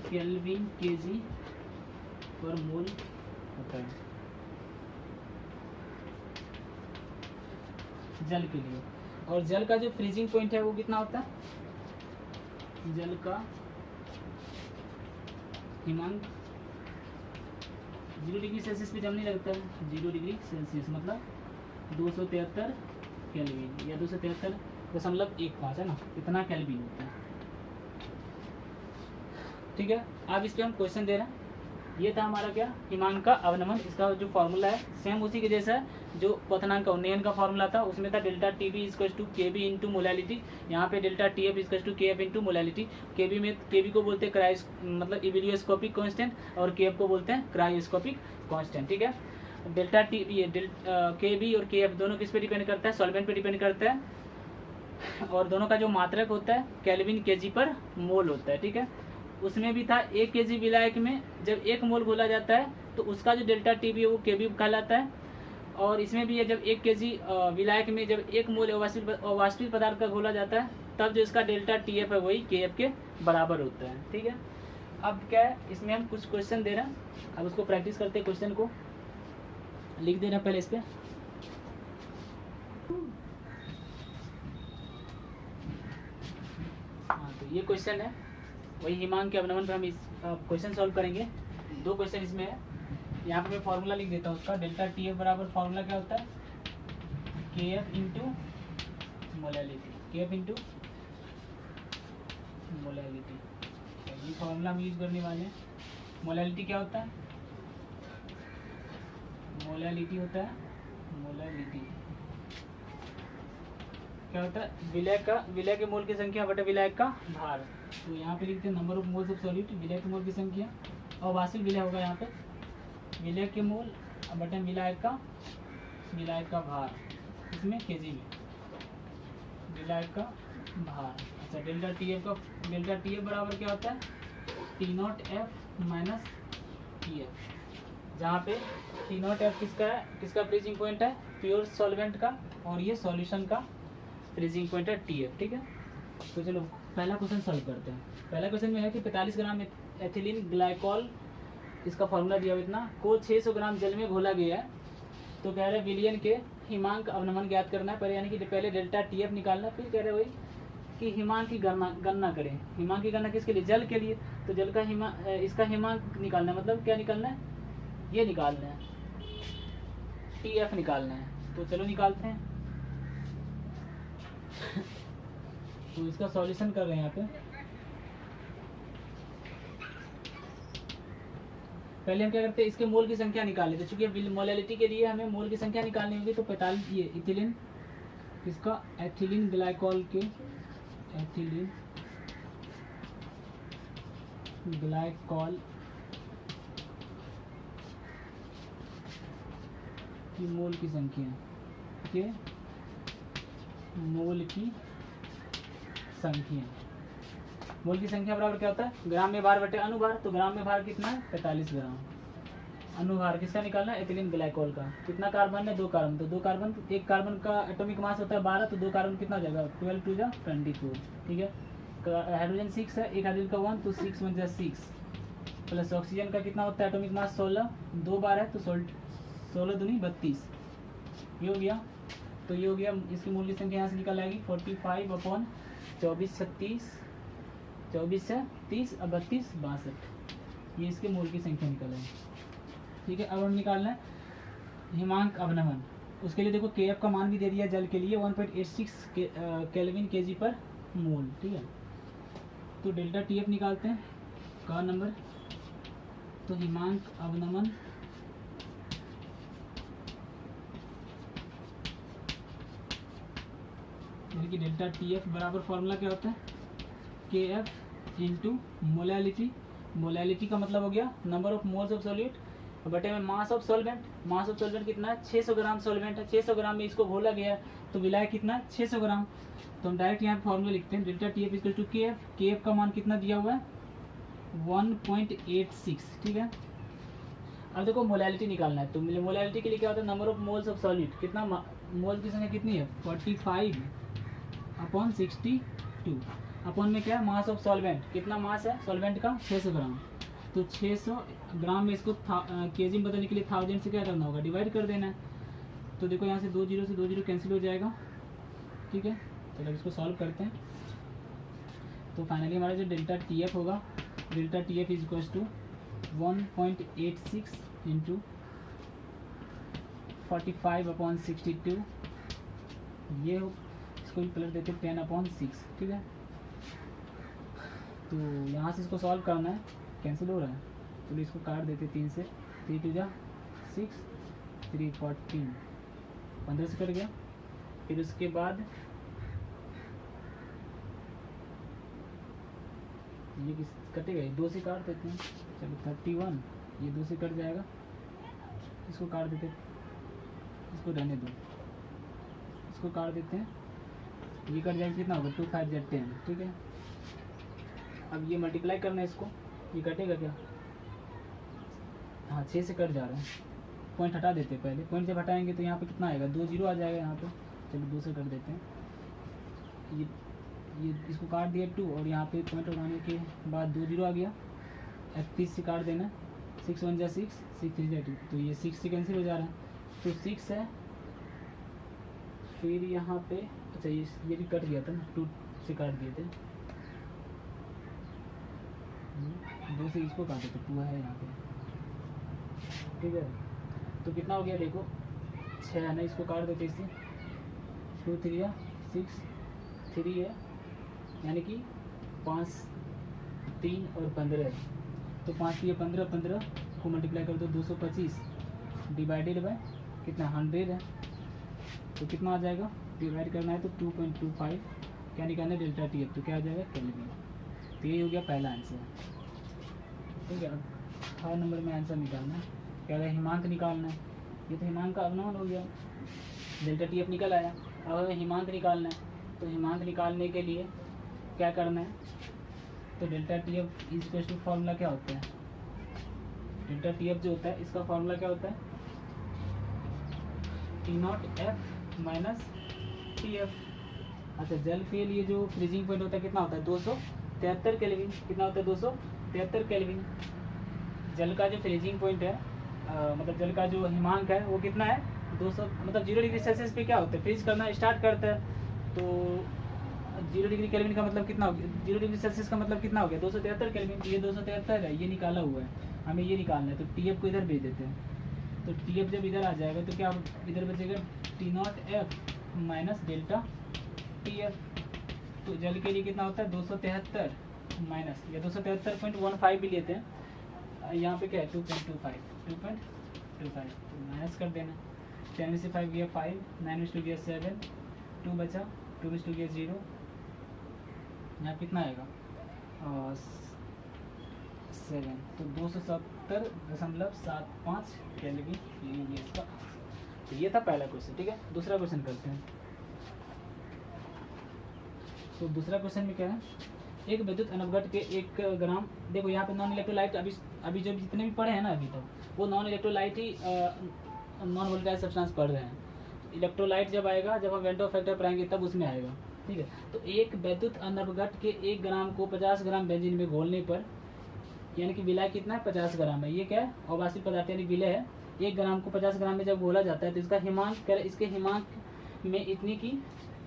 केल्विन केजी पर मोल होता है जल के लिए। और जल का जो फ्रीजिंग पॉइंट है वो कितना होता है, जल का हिमांक 0 डिग्री सेल्सियस पे जमने लगता है, 0 डिग्री सेल्सियस मतलब 273 केल्विन या 273.15 है ना, इतना केल्विन होता है। ठीक है, अब इस पे हम क्वेश्चन दे रहे हैं। ये था हमारा क्या, हिमांक का अवनमन, इसका जो फॉर्मूला है सेम उसी के जैसा है जो क्वथनांक का उन्नयन का फॉर्मूला था, उसमें था delta T B equals to K B into molality. यहाँ पे delta T F equals to K F into molality. K B में के बी को बोलते हैं मतलब इवेलियोस्कोपिक कांस्टेंट, और के एफ को बोलते हैं क्रायोस्कोपिक कांस्टेंट। ठीक है, डेल्टा टी ये के बी और के एफ दोनों किस पे डिपेंड करता है, सॉल्वेंट पे डिपेंड करता है, और दोनों का जो मात्रक होता है केल्विन केजी पर मोल होता है, ठीक है। उसमें भी था 1 केजी विलायक में जब 1 मोल घोला जाता है तो उसका जो डेल्टा टी बी है वो के बी कहलाता है, और इसमें भी है जब 1 केजी विलायक में जब 1 मोल वास्तविक पदार्थ का घोला जाता है तब जो इसका डेल्टा टी एफ है वही के एफ के बराबर होता है, ठीक है। अब क्या है, इसमें हम कुछ क्वेश्चन दे रहे हैं, अब उसको प्रैक्टिस करते हैं। क्वेश्चन को लिख दे रहे हैं पहले इस पर। हाँ, तो ये क्वेश्चन है, वही हिमांक के अवनमन पर हम इस क्वेश्चन सॉल्व करेंगे। 2 क्वेश्चन इसमें है। यहाँ पे मैं फॉर्मूला लिख देता हूँ उसका। डेल्टा टी एफ बराबर फॉर्मूला क्या होता है, K F into molality, K F into molality, ये फॉर्मूला हम यूज करने वाले हैं। मोलैलिटी क्या होता है, मोलैलिटी होता है, मोलैलिटी क्या होता है, विलय के मोल की संख्या बटे विलायक का भार। तो यहाँ पे लिखते हैं number of moles of solute, विलय के मोल की संख्या, और वास्तविक विलय होगा यहाँ पे विलय के मोल बटे विलायक का भार, इसमें केजी में विलायक का भार। अच्छा, डेल्टा टी एफ बराबर क्या होता है, T not F minus T F, जहाँ पे टी नॉट एफ किसका फ्रीजिंग पॉइंट है, प्योर सॉल्वेंट का, और ये सॉल्यूशन का फ्रीजिंग पॉइंट है टी एफ, ठीक है। तो चलो पहला क्वेश्चन सॉल्व करते हैं। पहला क्वेश्चन में है कि 45 ग्राम एथिलीन ग्लाइकॉल, इसका फॉर्मूला दिया हुआ इतना, को 600 ग्राम जल में घोला गया है। तो कह रहे विलयन के हिमांक अवनमन ज्ञात करना है पहले, यानी कि पहले डेल्टा टी एफ निकालना, फिर कह रहे वही कि हिमांक की गणना करें। हिमांक की गणना किसके लिए, जल के लिए। तो जल का इसका हिमांक निकालना है, मतलब क्या निकालना है, ये निकालना है, टी एफ निकालना है। तो चलो निकालते हैं। तो इसका सॉल्यूशन कर रहे हैं यहाँ पे। पहले हम क्या करते हैं, इसके मोल की संख्या निकाल लेते, चूंकि मोलैलिटी के लिए हमें मोल की संख्या निकालनी होगी। तो 45 ये इथिलीन, इसका एथिलीन ग्लाइकॉल के, एथिलीन ग्लाइकॉल की मोल की संख्या के मोल की संख्या बराबर क्या होता है, ग्राम में भार बटे अनुभार। तो ग्राम में भार कितना है, 45 ग्राम। अनुभार किसका निकालना है, एथिलीन ग्लाइकॉल का। कितना कार्बन है, 2 कार्बन। तो 2 कार्बन, एक कार्बन का एटॉमिक मास होता है 12, तो 2 कार्बन कितना हो जाएगा, 12 टू 24, ठीक है। हाइड्रोजन 6 है, एक हाइड्रोजन का 1, तो 6 1 6 प्लस ऑक्सीजन का कितना होता है एटॉमिक मास 16, 2 बार है तो 16 दूनी 32, ये हो गया। तो ये हो गया, इसकी मूल की संख्या यहाँ से निकल आएगी 45 अपॉन 24 36, 24 से 30 और 32 62, ये इसके मूल की संख्या निकल आएगी, ठीक है। अब हम निकालना है हिमांक अवनमन। उसके लिए देखो के एफ का मान भी दे दिया जल के लिए 1.86 केल्विन केजी पर मोल, ठीक है। तो डेल्टा टी एफ निकालते हैं का नंबर। तो हिमांक अवनमन यानी कि डेल्टा टी एफ बराबर फॉर्मूला क्या होता है, K F into molality. Molality का मतलब हो गया number of moles of solute बटे में मास of solvent. Mass of solvent कितना है, 600 ग्राम सॉल्वेंट है, 600 ग्राम में इसको घोला गया है, तो विलायक कितना है 600 ग्राम। तो हम डायरेक्ट यहाँ फॉर्मूला लिखते हैं, delta T F equal to K F. K F का मान कितना दिया हुआ है 1.86, ठीक है। अब देखो मोलैलिटी निकालना है, तो मोलैलिटी के लिए क्या होता है, number of moles of solute. कितना मोल की संख्या कितनी है 45 अपॉन 62 अपॉन में क्या है मास ऑफ सॉल्वेंट। कितना मास है सॉल्वेंट का 600 ग्राम। तो 600 ग्राम में इसको केजी में बदलने के लिए 1000 से क्या करना होगा, डिवाइड कर देना है। तो देखो यहाँ से 2 0 से 2 0 कैंसिल हो जाएगा, ठीक है। चलो इसको सॉल्व करते हैं। तो फाइनली हमारा जो डेल्टा टी एफ होगा, delta T F is equals to 1.86 into 45 upon 62, ये इसको भी पलट देते 10 अपॉन 6, ठीक है। तो यहाँ से इसको सॉल्व करना है, कैंसिल हो रहा है तो इसको काट देते 3 से, 3 2 6, 3 14, 15 से कट गया। फिर उसके बाद ये किस कटेगा, ये 2 से काट देते हैं, चलो 31, ये 2 से कट जाएगा, इसको काट देते, इसको रहने दो, इसको काट देते हैं, ये कट जाएगा कितना होगा 2 5 Z 10, ठीक है। अब ये मल्टीप्लाई करना है इसको, ये कटेगा क्या, हाँ 6 से कट जा रहा है, पॉइंट हटा देते हैं पहले, पॉइंट जब हटाएंगे तो यहाँ पे कितना आएगा 2 0 आ जाएगा यहाँ पे, चलो 2 से कर देते हैं, ये इसको काट दिया 2 और यहाँ पे पॉइंट उठाने के बाद 2 0 आ गया, 31 से काट देना, 6 1 जा 6 6 3 जा 2, तो ये 6 से कैंसिल हो जा रहा है, तो 6 है, फिर यहाँ पे अच्छा ये भी कट गया था ना, 2 से काट दिए थे, 2 से इसको काटे तो 2 है यहाँ पे, ठीक है। तो कितना हो गया देखो 6 है ना, इसको काट देते इससे, 2 3 6 3 है, यानी कि 5 3 और 15 है, तो 5 3 15 15 को मल्टीप्लाई कर दो 225 डिवाइडेड बाय कितना 100 है, तो कितना आ जाएगा, डिवाइड करना है तो 2.25, क्या निकालना है डेल्टा टी एफ, तो क्या आ जाएगा केल्विन। तो ये हो गया पहला आंसर, ठीक है। अब हर नंबर में आंसर निकालना है, क्या है हिमांक निकालना है, ये तो हिमांक का अवनमन हो गया, डेल्टा टी एफ निकल आया। अब हमें हिमांक निकालना है, तो हिमांक निकालने के लिए क्या करना है, तो delta T F is equal to formula क्या होता है, डेल्टा टी एफ जो होता है इसका फॉर्मूला क्या होता है, T not F minus T F. अच्छा जल के लिए जो फ्रीजिंग पॉइंट होता है कितना होता है 273 केल्विन, कितना होता है 273 केल्विन। जल का जो फ्रीजिंग पॉइंट है मतलब जल का जो हिमांक है वो कितना है 200, मतलब 0 डिग्री सेल्सियस पे क्या होता है फ्रीज करना स्टार्ट करता है, तो 0 डिग्री केल्विन का मतलब कितना हो गया, 0 डिग्री सेल्सियस का मतलब कितना हो गया 273 केल्विन। ये 273 है, ये निकाला हुआ है, हमें ये निकालना है, तो टी एफ को इधर भेज देते हैं, तो टी एफ जब इधर आ जाएगा तो क्या इधर बचेगा T not F minus delta T F. तो जल के लिए कितना होता है 273 माइनस, या 273.15 भी लेते हैं, यहाँ पे क्या है 2.25, तो माइनस कर देना, 10 में से 5 गया 5, 9 में से 2 गया 7, 2 बचा, 2 में से 2 गया 0, यहाँ कितना आएगा 7, तो 270.75 केल्विन ये हो गया इसका। तो ये था पहला क्वेश्चन, ठीक है। दूसरा क्वेश्चन करते हैं। तो दूसरा क्वेश्चन में क्या है, एक विद्युत अनवगत के 1 ग्राम, देखो यहाँ पे नॉन इलेक्ट्रोलाइट अभी जो जितने भी पढ़े हैं ना अभी तक वो नॉन इलेक्ट्रोलाइट ही नॉन वोलेटाइल सब्सटेंस पढ़ रहे हैं। इलेक्ट्रोलाइट जब आएगा, जब हम वेंटो फैक्टर पढ़ाएंगे तब उसमें आएगा, ठीक है। तो एक विद्युत अनवगत के 1 ग्राम को 50 ग्राम बेंजीन में घोलने पर, यानी कि विलय कितना है 50 ग्राम है, ये क्या है अवासित पदार्थ यानी विलय है। 1 ग्राम को 50 ग्राम में जब घोला जाता है तो इसका हिमांक, इसके हिमांक में इतनी की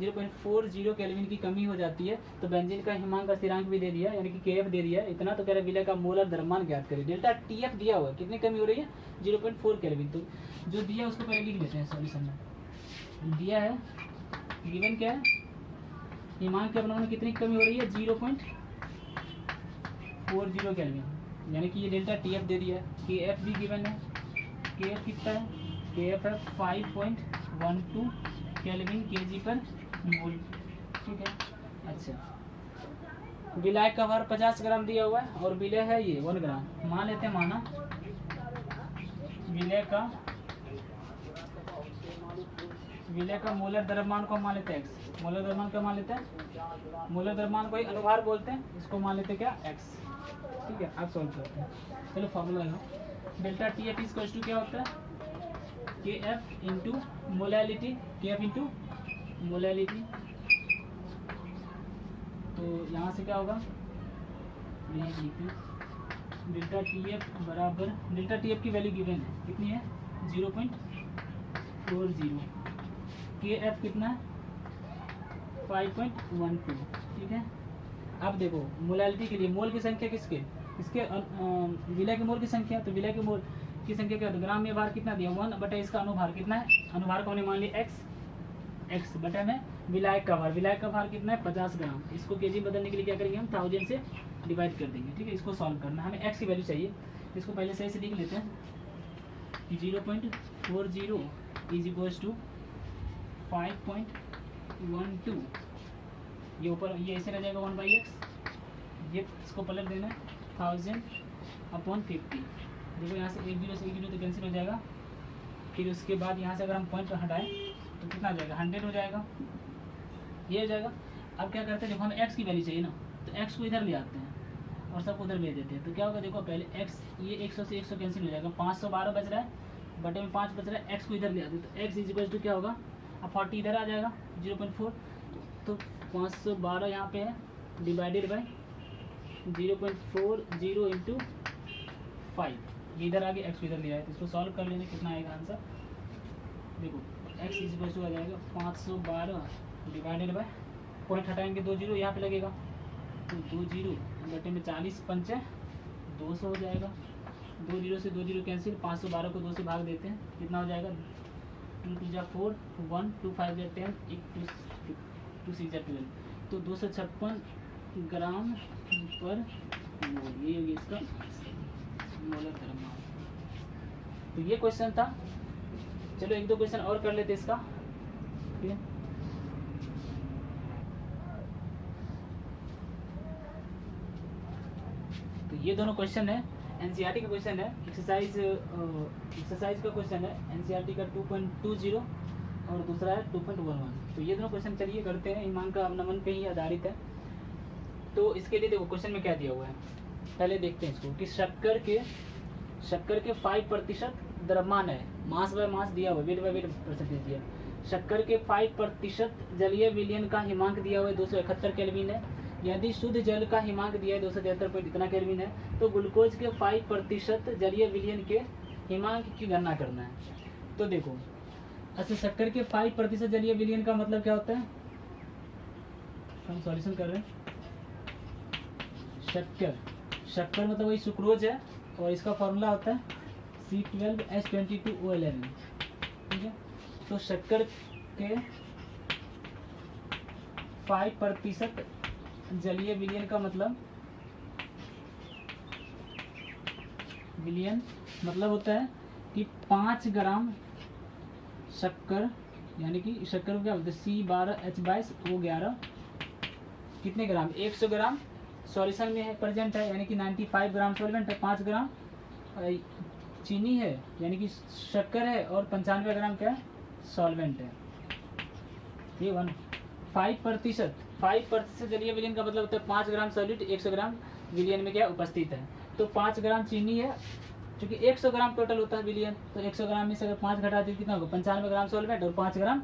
0.40 केल्विन की कमी हो जाती है। तो बेंजीन का हिमांक का स्थिरांक भी दे दिया, यानी कि केएफ दे दिया इतना, तो कह रहा है विलय का मोलर द्रव्यमान ज्ञात करें। डेल्टा टीएफ दिया हुआ है, कितनी कमी हो रही है 0.4 केल्विन। तो जो दिया है उसको पहले लिख लेते हैं सॉल्यूशन में। दिया है गिवन क्या है, हिमांक के अपनावन में कितनी कमी हो रही है 0.40 केल्विन, यानी कि ये डेल्टा टीएफ दे दिया है। केएफ भी गिवन है, केएफ कितना है, केएफ है 5.12 केल्विन केजी पर मोल, ठीक है। अच्छा विलय का भार 50 ग्राम दिया हुआ है और विलय है ये 1 ग्राम मान लेते हैं, माना विलय का मोलर द्रव्यमान को मान लेते हैं x, मोलर द्रव्यमान क्या मान लेते हैं, मोलर द्रव्यमान को अनुभार बोलते हैं, इसको मान लेते हैं क्या x, ठीक है। आप सॉल्व करते हैं, चलो फॉर्मूला लगाओ। Delta T F equal to क्या होता है K F into molality, K F into molality. तो यहाँ से क्या होगा, डेल्टा टी एफ बराबर, डेल्टा टी एफ की वैल्यू गिवन है कितनी है 0.40, के एफ कितना है 5.12, ठीक है। अब देखो मोलैलिटी के लिए मोल की संख्या किसके, इसके विलय के मोल की संख्या, तो विलय के मोल की संख्या क्या होती है, ग्राम में भार कितना दिया 1 बटा इसका अनुभार कितना है, अनुभार को हमने मान लिया x बटा में विलायक का भार, विलायक का भार कितना है 50 ग्राम। इसको केजी बदलने के लिए क्या करेंगे हम 1000 से डिवाइड कर देंगे, ठीक है। इसको सॉल्व करना है, हमें x की वैल्यू चाहिए, इसको पहले सही से लिख लेते हैं। 0.40 इज इक्वल्स टू 5.12, ये ऊपर ये ऐसे रह जाएगा 1/x, ये इसको पलट देना है 1000/50। देखो यहाँ से 1 0 से 1 0 तो कैंसिल हो जाएगा, फिर उसके बाद यहाँ से अगर हम पॉइंट हटाएं तो कितना आ जाएगा, 100 हो जाएगा, ये हो जाएगा। अब क्या करते हैं, जब हमें x की वैल्यू चाहिए ना तो x को इधर ले आते हैं और सब उधर भेज देते हैं। तो क्या होगा, देखो पहले x, ये 100 से 100 कैंसिल हो जाएगा, 512 बच रहा है, बटे में 5 बच रहा है, x को इधर ले आते हैं तो x इज इक्वल टू क्या होगा, अब 40 इधर आ जाएगा 0.4, तो 512 यहाँ पे है डिवाइडेड बाई 0.40 इंटू 5, ये इधर आगे x को इधर ले आए, तो इसको सॉल्व कर लेंगे, कितना आएगा आंसर, देखो x इज इक्वल टू आ जाएगा 512 डिवाइडेड बाय, पॉइंट हटाएंगे 2 जीरो यहाँ पे लगेगा, तो 2 जीरो बटे में 40 पंचे 200 हो जाएगा, 2 जीरो से 2 जीरो कैंसिल, 512 को 2 से भाग देते हैं, कितना हो जाएगा, 2 2 जा 4, 1 2 5 जा 10, 2 6 जा 12, तो 256 ग्राम पर मोल, ये होगी इसका मोलर द्रव्यमान। तो ये क्वेश्चन था। चलो एक दो क्वेश्चन और कर लेते इसका, ठीक है। तो ये दोनों क्वेश्चन है, एनसीईआरटी का क्वेश्चन है, एक्सरसाइज का क्वेश्चन है, एनसीईआरटी का 2.20 और दूसरा है 2.11। तो ये दोनों क्वेश्चन चलिए करते हैं, हिमांक का अवनमन पे ही आधारित है। तो इसके लिए देखो क्वेश्चन में क्या दिया हुआ है, पहले देखते हैं इसको कि शक्कर के 5% द्रव्यमान है, मास बाय मास दिया हुआ है, वेट बाय वेट परसेंटेज दिया। शक्कर के 5% जलीय विलयन का हिमांक दिया हुआ है 271 केल्विन है। यदि शुद्ध जल का हिमांक दिया है 273 इतना केल्विन है, तो ग्लूकोज के 5% जलीय विलयन के हिमांक की गणना करना है। तो देखो अच्छा, शक्कर के 5% जलीय विलयन का मतलब क्या होता है, हम सॉल्यूशन कर रहे हैं। शक्कर मतलब वही सुक्रोज है और इसका फॉर्मूला होता है C12H22O11, ठीक है। तो शक्कर के 5% जलीय विलयन का मतलब, विलयन मतलब होता है कि 5 ग्राम शक्कर, यानी कि शक्कर को क्या बोलते हैं, C12H22O11 कितने ग्राम, 100 ग्राम सॉल्यूशन में है प्रेजेंट है, यानी कि 95 ग्राम सॉल्वेंट है, 5 ग्राम चीनी है यानी कि शक्कर है, और 95 ग्राम क्या है, सॉल्वेंट है। ये 5% जलीय विलयन का मतलब होता है 5 ग्राम सॉलिड 100 ग्राम विलयन में क्या उपस्थित है। तो 5 ग्राम चीनी है, क्योंकि 100 ग्राम टोटल होता है विलयन, तो 100 ग्राम में से अगर 5 घटा दें कितना होगा, 95 ग्राम सॉल्वेंट और 5 ग्राम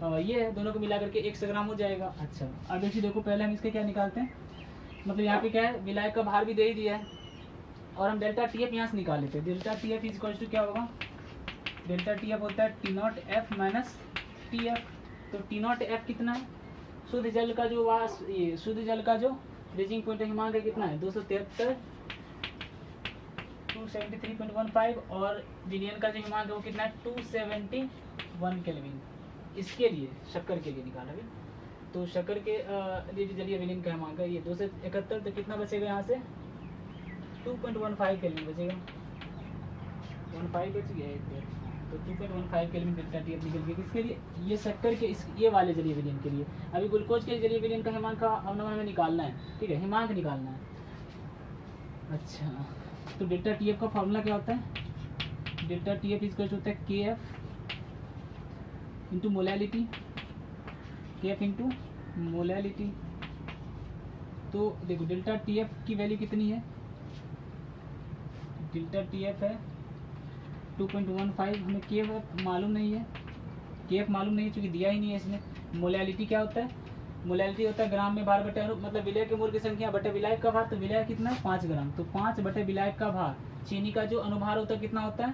ये है, दोनों को मिला करके 100 ग्राम हो जाएगा। अच्छा अब देखिए, देखो पहले हम इसके क्या निकालते हैं, मतलब यहाँ पे क्या है, विलायक का भार भी दे ही दिया है, और हम डेल्टा टी एफ यहाँ से निकाल लेते हैं। Delta T F is to क्या होगा, डेल्टा टी एफ होता है T0F माइनस टी एफ। तो T0F कितना है, शुद्ध जल का जो ये शुद्ध जल का जो फ्रीजिंग पॉइंट हिमांक है कितना है, 273 273.15, और विलयन का जो हिमांक है वो कितना है 271 केल्विन। इसके लिए शक्कर के लिए निकाला है। तो शक्कर के लिए जलीय विलयन का हिमांक है ये 271, तो कितना बचेगा यहाँ से 2.15 केल्विन बचेगा, 15 बच गया है, तो 2.15 केल्विन डेल्टा टी एफ निकल गया। किसके लिए, ये शक्कर के ये वाले जलीय विलयन के लिए। अभी ग्लूकोज के जलीय विलयन का हिमांक का अवनमन में निकालना है, ठीक है, हिमांक निकालना है। अच्छा तो डेल्टा टी एफ का फॉर्मूला क्या होता है, डेल्टा टी एफ इसका होता है K F into molality, K F into molality. तो देखो डेल्टा टी एफ की वैल्यू कितनी है, डेल्टा टी एफ है 2.15, हमें के एफ मालूम नहीं है, के एफ मालूम नहीं है क्योंकि दिया ही नहीं है इसने। मोलैलिटी क्या होता है, मोलैलिटी होता है ग्राम में भार बटे अनुपात, मतलब विलय के मोल की संख्या बटे विलायक का भार। तो विलायक कितना है 5 ग्राम, तो 5 बटे विलायक का भार। चीनी का जो अनुभार होता है कितना होता है,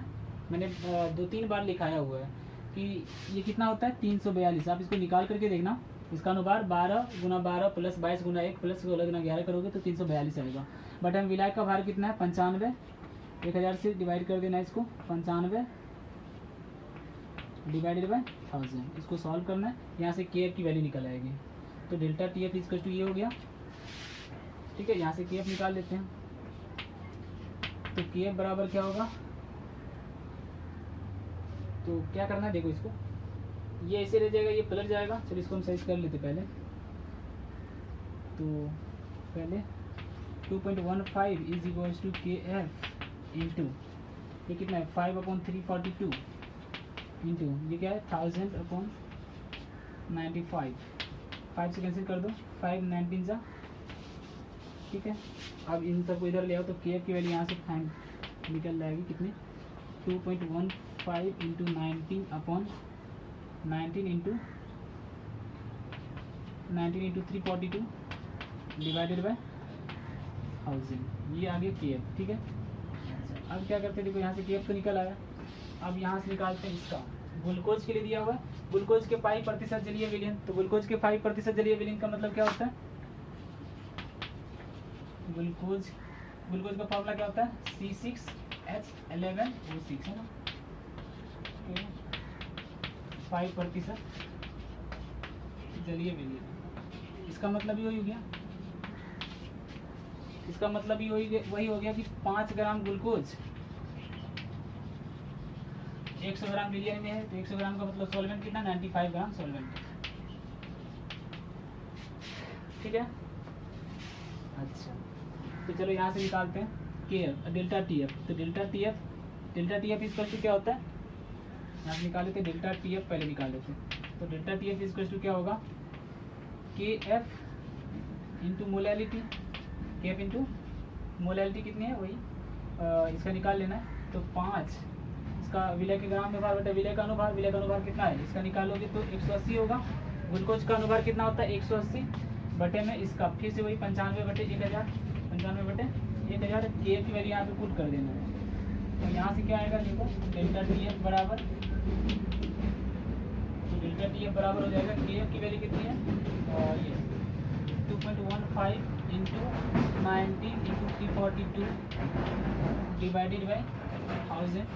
मैंने 2-3 बार लिखाया हुआ है कि ये कितना होता है 342। आप इसको निकाल करके देखना, इसका अनुभार 12 गुना 12 प्लस 22 गुना 1 प्लस 16 गुना 11 करोगे तो 342 आएगा। बट हम विलायक का भार कितना है 95, 1000 से डिवाइड कर देना इसको, 95 डिवाइडेड बाय 1000, इसको सॉल्व करना है, यहाँ से के एफ की वैल्यू निकल आएगी। तो delta T F equal to ये हो गया, ठीक है, यहाँ से के एफ निकाल लेते हैं। तो के एफ बराबर क्या होगा, तो क्या करना है देखो, इसको ये ऐसे रह जाएगा, ये पलट जाएगा। चलो इसको हम साइज कर लेते पहले। तो पहले 2.15 is equals to K F into ये कितना है 5/342 इंटू ये क्या है 1000/95, 5 से कैंसिल कर दो, 5 19 जा, ठीक है। अब इन सबको इधर ले आओ तो के की वैल्यू यहाँ से फाइन निकल जाएगी कितनी, 2.15 इंटू 19 इंटू 342 डिवाइडेड बाय 1000, ये आ गया के एफ, ठीक है। अब क्या करते हैं, देखो यहाँ से के एफ तो निकल आया। अब यहाँ से निकालते हैं इसका, ग्लूकोज के लिए दिया हुआ है ग्लूकोज के 5% जलीय विलयन, तो ग्लूकोज के 5% जलीय विलयन का मतलब क्या होता है, ग्लूकोज का फॉर्मूला क्या होता है, C6H11O6 है ना, 5% जलीय विलयन। इसका मतलब ही वही हो गया, इसका मतलब ही वही हो गया कि 5 ग्राम ग्लूकोज 100 ग्राम विलयन में है, तो 100 ग्राम का मतलब सॉल्वेंट कितना, 95 ग्राम सॉल्वेंट, ठीक है। अच्छा, तो चलो यहाँ से निकालते हैं K F, delta T F. तो delta T F equal to क्या होता है, यहाँ से निकाल लेते हैं, डेल्टा टी एफ पहले निकाल लेते हैं। तो delta T F equal to क्या होगा, K F into molality, K F into molality कितनी है, वही इसका निकाल लेना है। तो 5 इसका विलय के ग्राम में भार बटे विलय का अनुभार कितना है, इसका निकालोगे तो 180 होगा। ग्लूकोज का अनुभार कितना होता है, 180 बटे में इसका फिर से वही 95 बटे 1000 के एफ की वैल्यू यहाँ पे पुट कर देना है। तो यहाँ से क्या आएगा, देखो डेल्टा टी एफ बराबर, तो डेल्टा टी एफ बराबर हो जाएगा, के एफ की वैल्यू कितनी है, ये 2.15 into 19 into 342 divided by 1000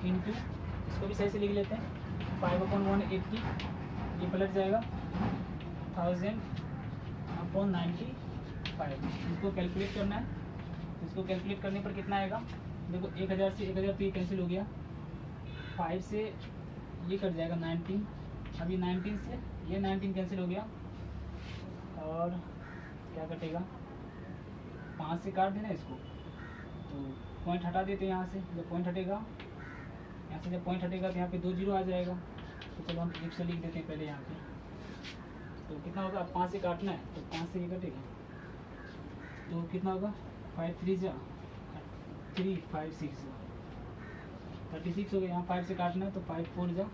into, इसको भी सही से लिख लेते हैं, 5/180, ये पलट जाएगा 1000/95। इसको कैलकुलेट करना है, तो इसको कैलकुलेट करने पर कितना आएगा, देखो 1000 से 1000 तो ये कैंसिल हो गया, 5 से ये कट जाएगा 19, अभी 19 से ये 19 कैंसिल हो गया, और क्या कटेगा, 5 से काट देना इसको, तो पॉइंट हटा देते हैं यहाँ से, जब पॉइंट हटेगा यहाँ से, जब पॉइंट हटेगा तो यहाँ पे 2 जीरो आ जाएगा। तो चलो हम 100 लिख देते हैं पहले यहाँ पे, तो कितना होगा, 5 से काटना है तो 5 से ये कटेगा, तो कितना होगा, 5 3 जा 3 5 6 36 हो गया। यहाँ 5 से काटना है तो 5 4 जा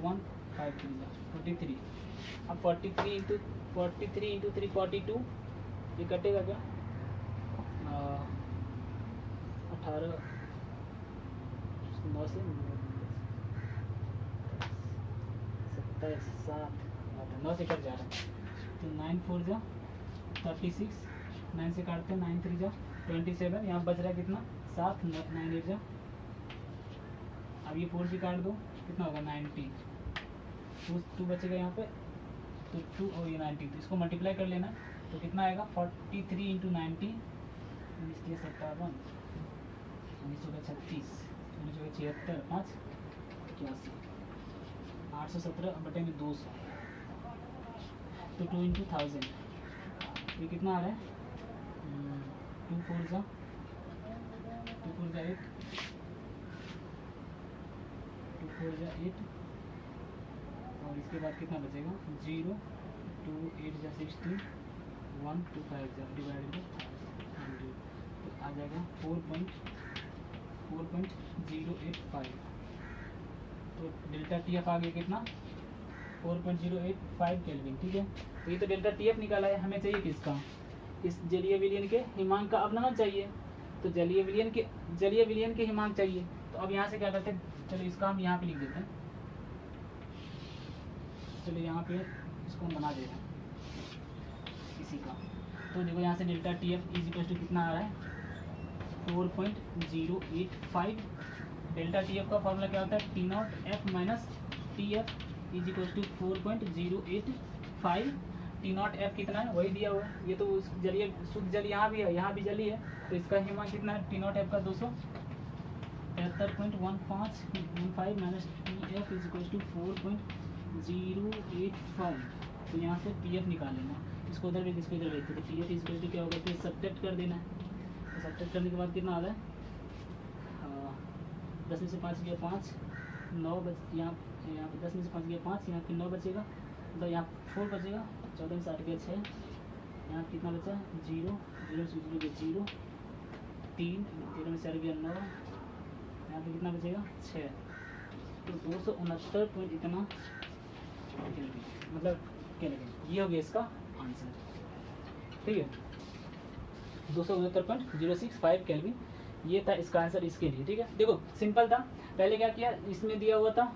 1 5 3 जा 43। अब 43 इंटू 342 ये कटेगा क्या, 18 9 से 27 7 9 से कट जा रहा है, तो 9 4 जा 36, 9 से काटते हैं 9 3 जा 27, यहाँ बच रहा है कितना 7, 9 8 जा, अब ये 4 से काट दो कितना होगा 90, 2 बचेगा यहाँ पे, तो 2 और ये 90, तो इसको मल्टीप्लाई कर लेना, तो कितना आएगा 43 इंटू 90, 57 36 76 5 81 817 बटे में 200, तो 2 इंटू 1000, ये कितना आ रहा है, 2 4 जा 8, 2 4 जा 8, और इसके बाद कितना बचेगा 0 2 8 जा 16 1 2 5 जा डिवाइडेड बाई 100, तो आ जाएगा 4.085। तो डेल्टा टी एफ आ गया कितना 4.085 केल्विन, ठीक है। तो ये तो डेल्टा टी एफ निकाला है, हमें चाहिए किसका, इस जलीय विलयन के हिमांक का अवनमन चाहिए, तो जलीय विलयन के हिमांक चाहिए। तो अब यहाँ से क्या करते हैं, चलो इसका हम यहाँ पे लिख देते हैं, चलो यहाँ पे इसको हम बना दे रहे हैं इसी का। तो देखो यहाँ से delta T F is equal to कितना आ रहा है 4.085। डेल्टा टी एफ का फॉर्मूला क्या होता है, T not F minus T F is equal to 4.085। T not F कितना है वही दिया हुआ है, ये तो उस जलीय शुद्ध जल यहाँ भी है, यहाँ भी जली है, तो इसका हिमांक कितना है टी नॉट एफ का 273.15 minus T F is equal to 4.085। तो यहाँ से टी एफ निकाल लेना, इसको उधर भी इसको इधर लेते, तो T F is equal to क्या होगा, फिर सब्ट्रैक्ट कर देना है, तो सब्ट्रैक्ट करने के बाद कितना आ रहा है 10 में से 5 गया 5, 9 बच यहाँ पे 10 में से 5 गया 5, यहाँ पे 9 बचेगा, तो यहाँ 4 बचेगा, 14 में से 8 गया 6, यहाँ कितना बचा 0, 0 से 0 गया 0, 3, 13 में से 8 गया 9, यहाँ पे कितना बचेगा 6, तो 269 पॉइंट इतना मतलब केल्विन। ये हो गया इसका आंसर, ठीक है, 269.065 केल्विन, ये था इसका आंसर इसके लिए, ठीक है। देखो सिंपल था, पहले क्या किया, इसमें दिया हुआ था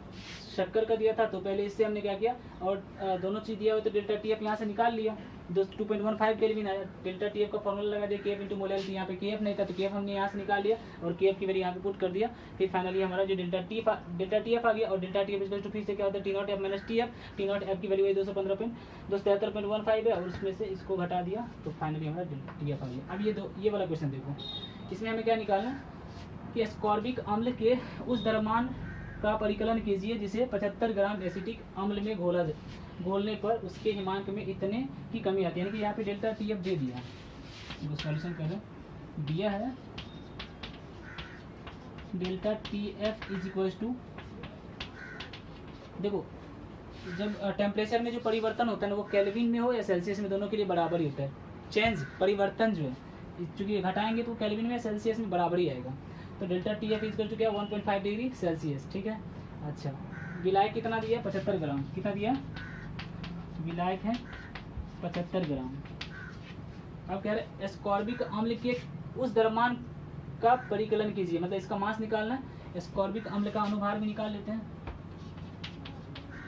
शक्कर का दिया था, तो पहले इससे हमने क्या किया, और दोनों चीज़ दिया हुआ तो डेल्टा टी एफ यहाँ से निकाल लिया, 2.15 केल्विन आया, डेल्टा टी एफ का फॉर्मूला लगा दिया के एफ इंटू मोलैलिटी, यहाँ पे के एफ नहीं था तो के एफ हमने यहाँ से निकाल लिया और के एफ की वैल्यू यहाँ पे पुट कर दिया, फिर फाइनली हमारा जो डेल्टा टी एफ आ गया, और delta T F equal to फिर से क्या होता है T not F minus T F, T not F की वैल्यू है 273.15 है, और उसमें से इसको घटा दिया तो फाइनली हमारा डेल्टा टी एफ आ गया। अब ये वाला क्वेश्चन देखो, इसमें हमें क्या निकालना कि एस्कॉर्बिक अम्ल के उस द्रव्यमान का परिकलन कीजिए जिसे 75 ग्राम एसिटिक अम्ल में घोलने पर उसके हिमांक में इतने की कमी आती है, यानी कि यहाँ पे डेल्टा टी एफ दे दिया है, सॉल्यूशन करें, दिया है delta T F is equal to, देखो जब टेम्परेचर में जो परिवर्तन होता है ना वो केल्विन में हो या सेल्सियस में, दोनों के लिए बराबर ही होता है, चेंज परिवर्तन जो है, चूँकि घटाएंगे तो केल्विन में या सेल्सियस में बराबर ही आएगा, तो delta T F equal to क्या 1.5 डिग्री सेल्सियस, ठीक है। अच्छा विलायक कितना दिया 75 ग्राम, कितना दिया विलायक है 75 ग्राम। अब कह रहे एस्कॉर्बिक अम्ल के उस द्रव्यमान का परिकलन कीजिए, मतलब इसका मास निकालना है, एस्कॉर्बिक अम्ल का अनुभार भी निकाल लेते हैं,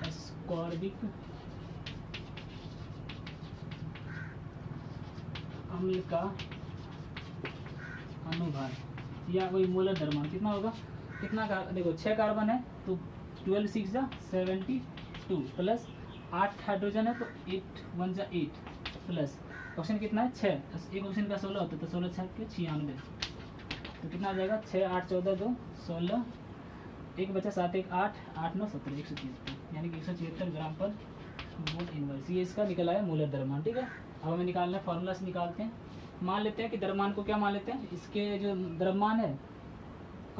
एस्कॉर्बिक अम्ल का अनुभार या वही मोलर द्रव्यमान कितना होगा, कितना देखो 6 कार्बन है तो 12 6 जा 72 प्लस 8 हाइड्रोजन है तो 8 1 जा 8 प्लस ऑप्शन कितना है 6, एक ऑप्शन का 16 होता है तो 16 6 के 96, तो कितना आ जाएगा 6 8 14 2 16, एक बचा 7 1 8 8 9 17 176, यानी कि 176 ग्राम पर मोल इनवर्स, ये इसका निकल आया मोलर द्रव्यमान, ठीक है। अब हमें निकालना है, फॉर्मूला से निकालते हैं, मान लेते हैं कि द्रव्यमान को क्या मान लेते हैं, इसके जो द्रव्यमान है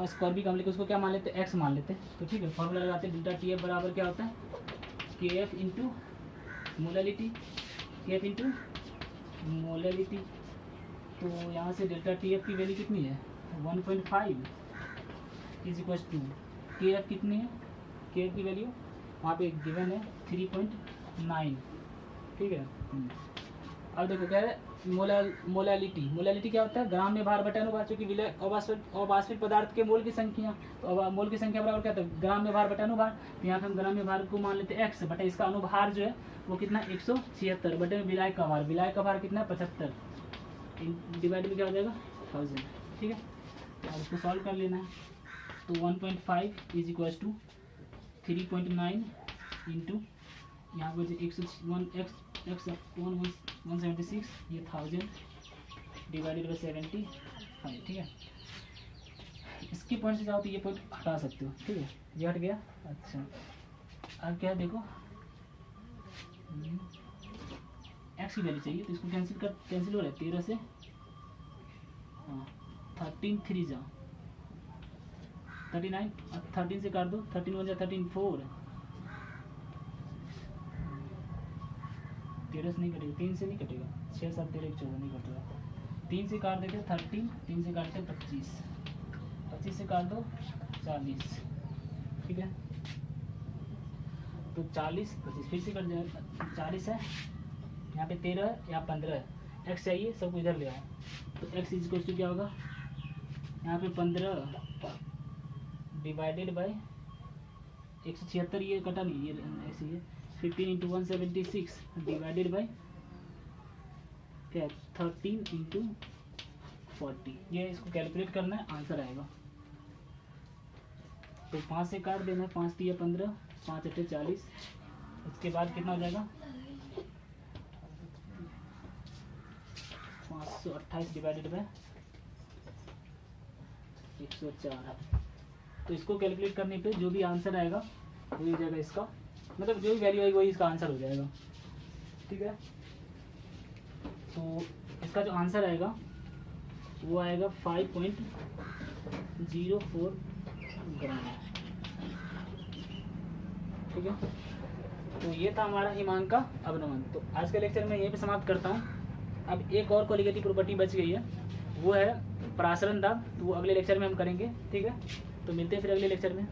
एस्कॉर्बिक अम्ल के उसको क्या मान लेते हैं एक्स मान लेते हैं, तो ठीक है फॉर्मूला लगाते हैं, डेल्टा टी एफ बराबर क्या होता है K F into molality, K F into molality, तो यहाँ से डेल्टा टी एफ की वैल्यू कितनी है 1.5 is equal to K F कितनी है, के एफ की वैल्यू वहाँ पे गिवन है 3.9, ठीक है। अब देखो क्या है मोलैलिटी क्या होता है ग्राम में भार बटा अनुभार, चूंकि विलय अवाष्पित पदार्थ के मोल की संख्या, तो मोल की संख्या बराबर क्या होता है ग्राम में भार बटा अनुभार, तो यहाँ पे हम ग्राम में भार को मान लेते हैं एक्स बटा इसका अनुभार जो है वो कितना 176 बटे में विलायक का भार कितना है 75, डिवाइड में क्या हो जाएगा 1000, ठीक है। अब इसको सॉल्व कर लेना है, तो 1.5 इज इक्वल टू 3.9 इंटू यहाँ पर 176 ये 1000 डिवाइडेड बाई 75, ठीक है। इसके पॉइंट से जाओ तो ये पॉइंट हटा सकते हो, ठीक है, ये हट गया। अच्छा अब क्या है देखो एक्स की वैल्यू चाहिए तो इसको कैंसिल हो रहा है 13 से, हाँ 13 3 जाओ 39 और 13 से काट दो, 13 1 जा 13 4, 13 से नहीं कटेगा, 3 से नहीं कटेगा, 6 7 13 14 नहीं कटेगा, 3 से काट देते 13, 3 से काटते 25, 25 से काट दो 40, ठीक है, तो 40 25 फिर से कट जाएगा, 40 है यहाँ पे 13 है यहाँ 15 है, एक्स चाहिए सबको इधर ले आओ, तो एक्स इज इक्वल टू क्या होगा यहाँ पे 15 डिवाइडेड बाई 176, ये कटा नहीं ये ऐसे ही 15 इंटू 176 डिवाइडेड बाई क्या 13 इंटू 40, ये इसको कैलकुलेट करना है, आंसर आएगा। तो 5 से काट देना, 5 3 15 5 8 40, उसके बाद कितना हो जाएगा 528 डिवाइडेड बाई 104, तो इसको कैलकुलेट करने पे जो भी आंसर आएगा वही हो जाएगा इसका, मतलब जो भी वैल्यू आएगी वही इसका आंसर हो जाएगा, ठीक है। तो इसका जो आंसर आएगा वो आएगा 5.04 ग्राम, ठीक है। तो ये था हमारा हिमांक का अवनमन। तो आज के लेक्चर में यहीं पे समाप्त करता हूँ। अब एक और कोलिगेटिव प्रॉपर्टी बच गई है, वो है परासरण दाब। तो वो अगले लेक्चर में हम करेंगे, ठीक है। तो मिलते हैं फिर अगले लेक्चर में।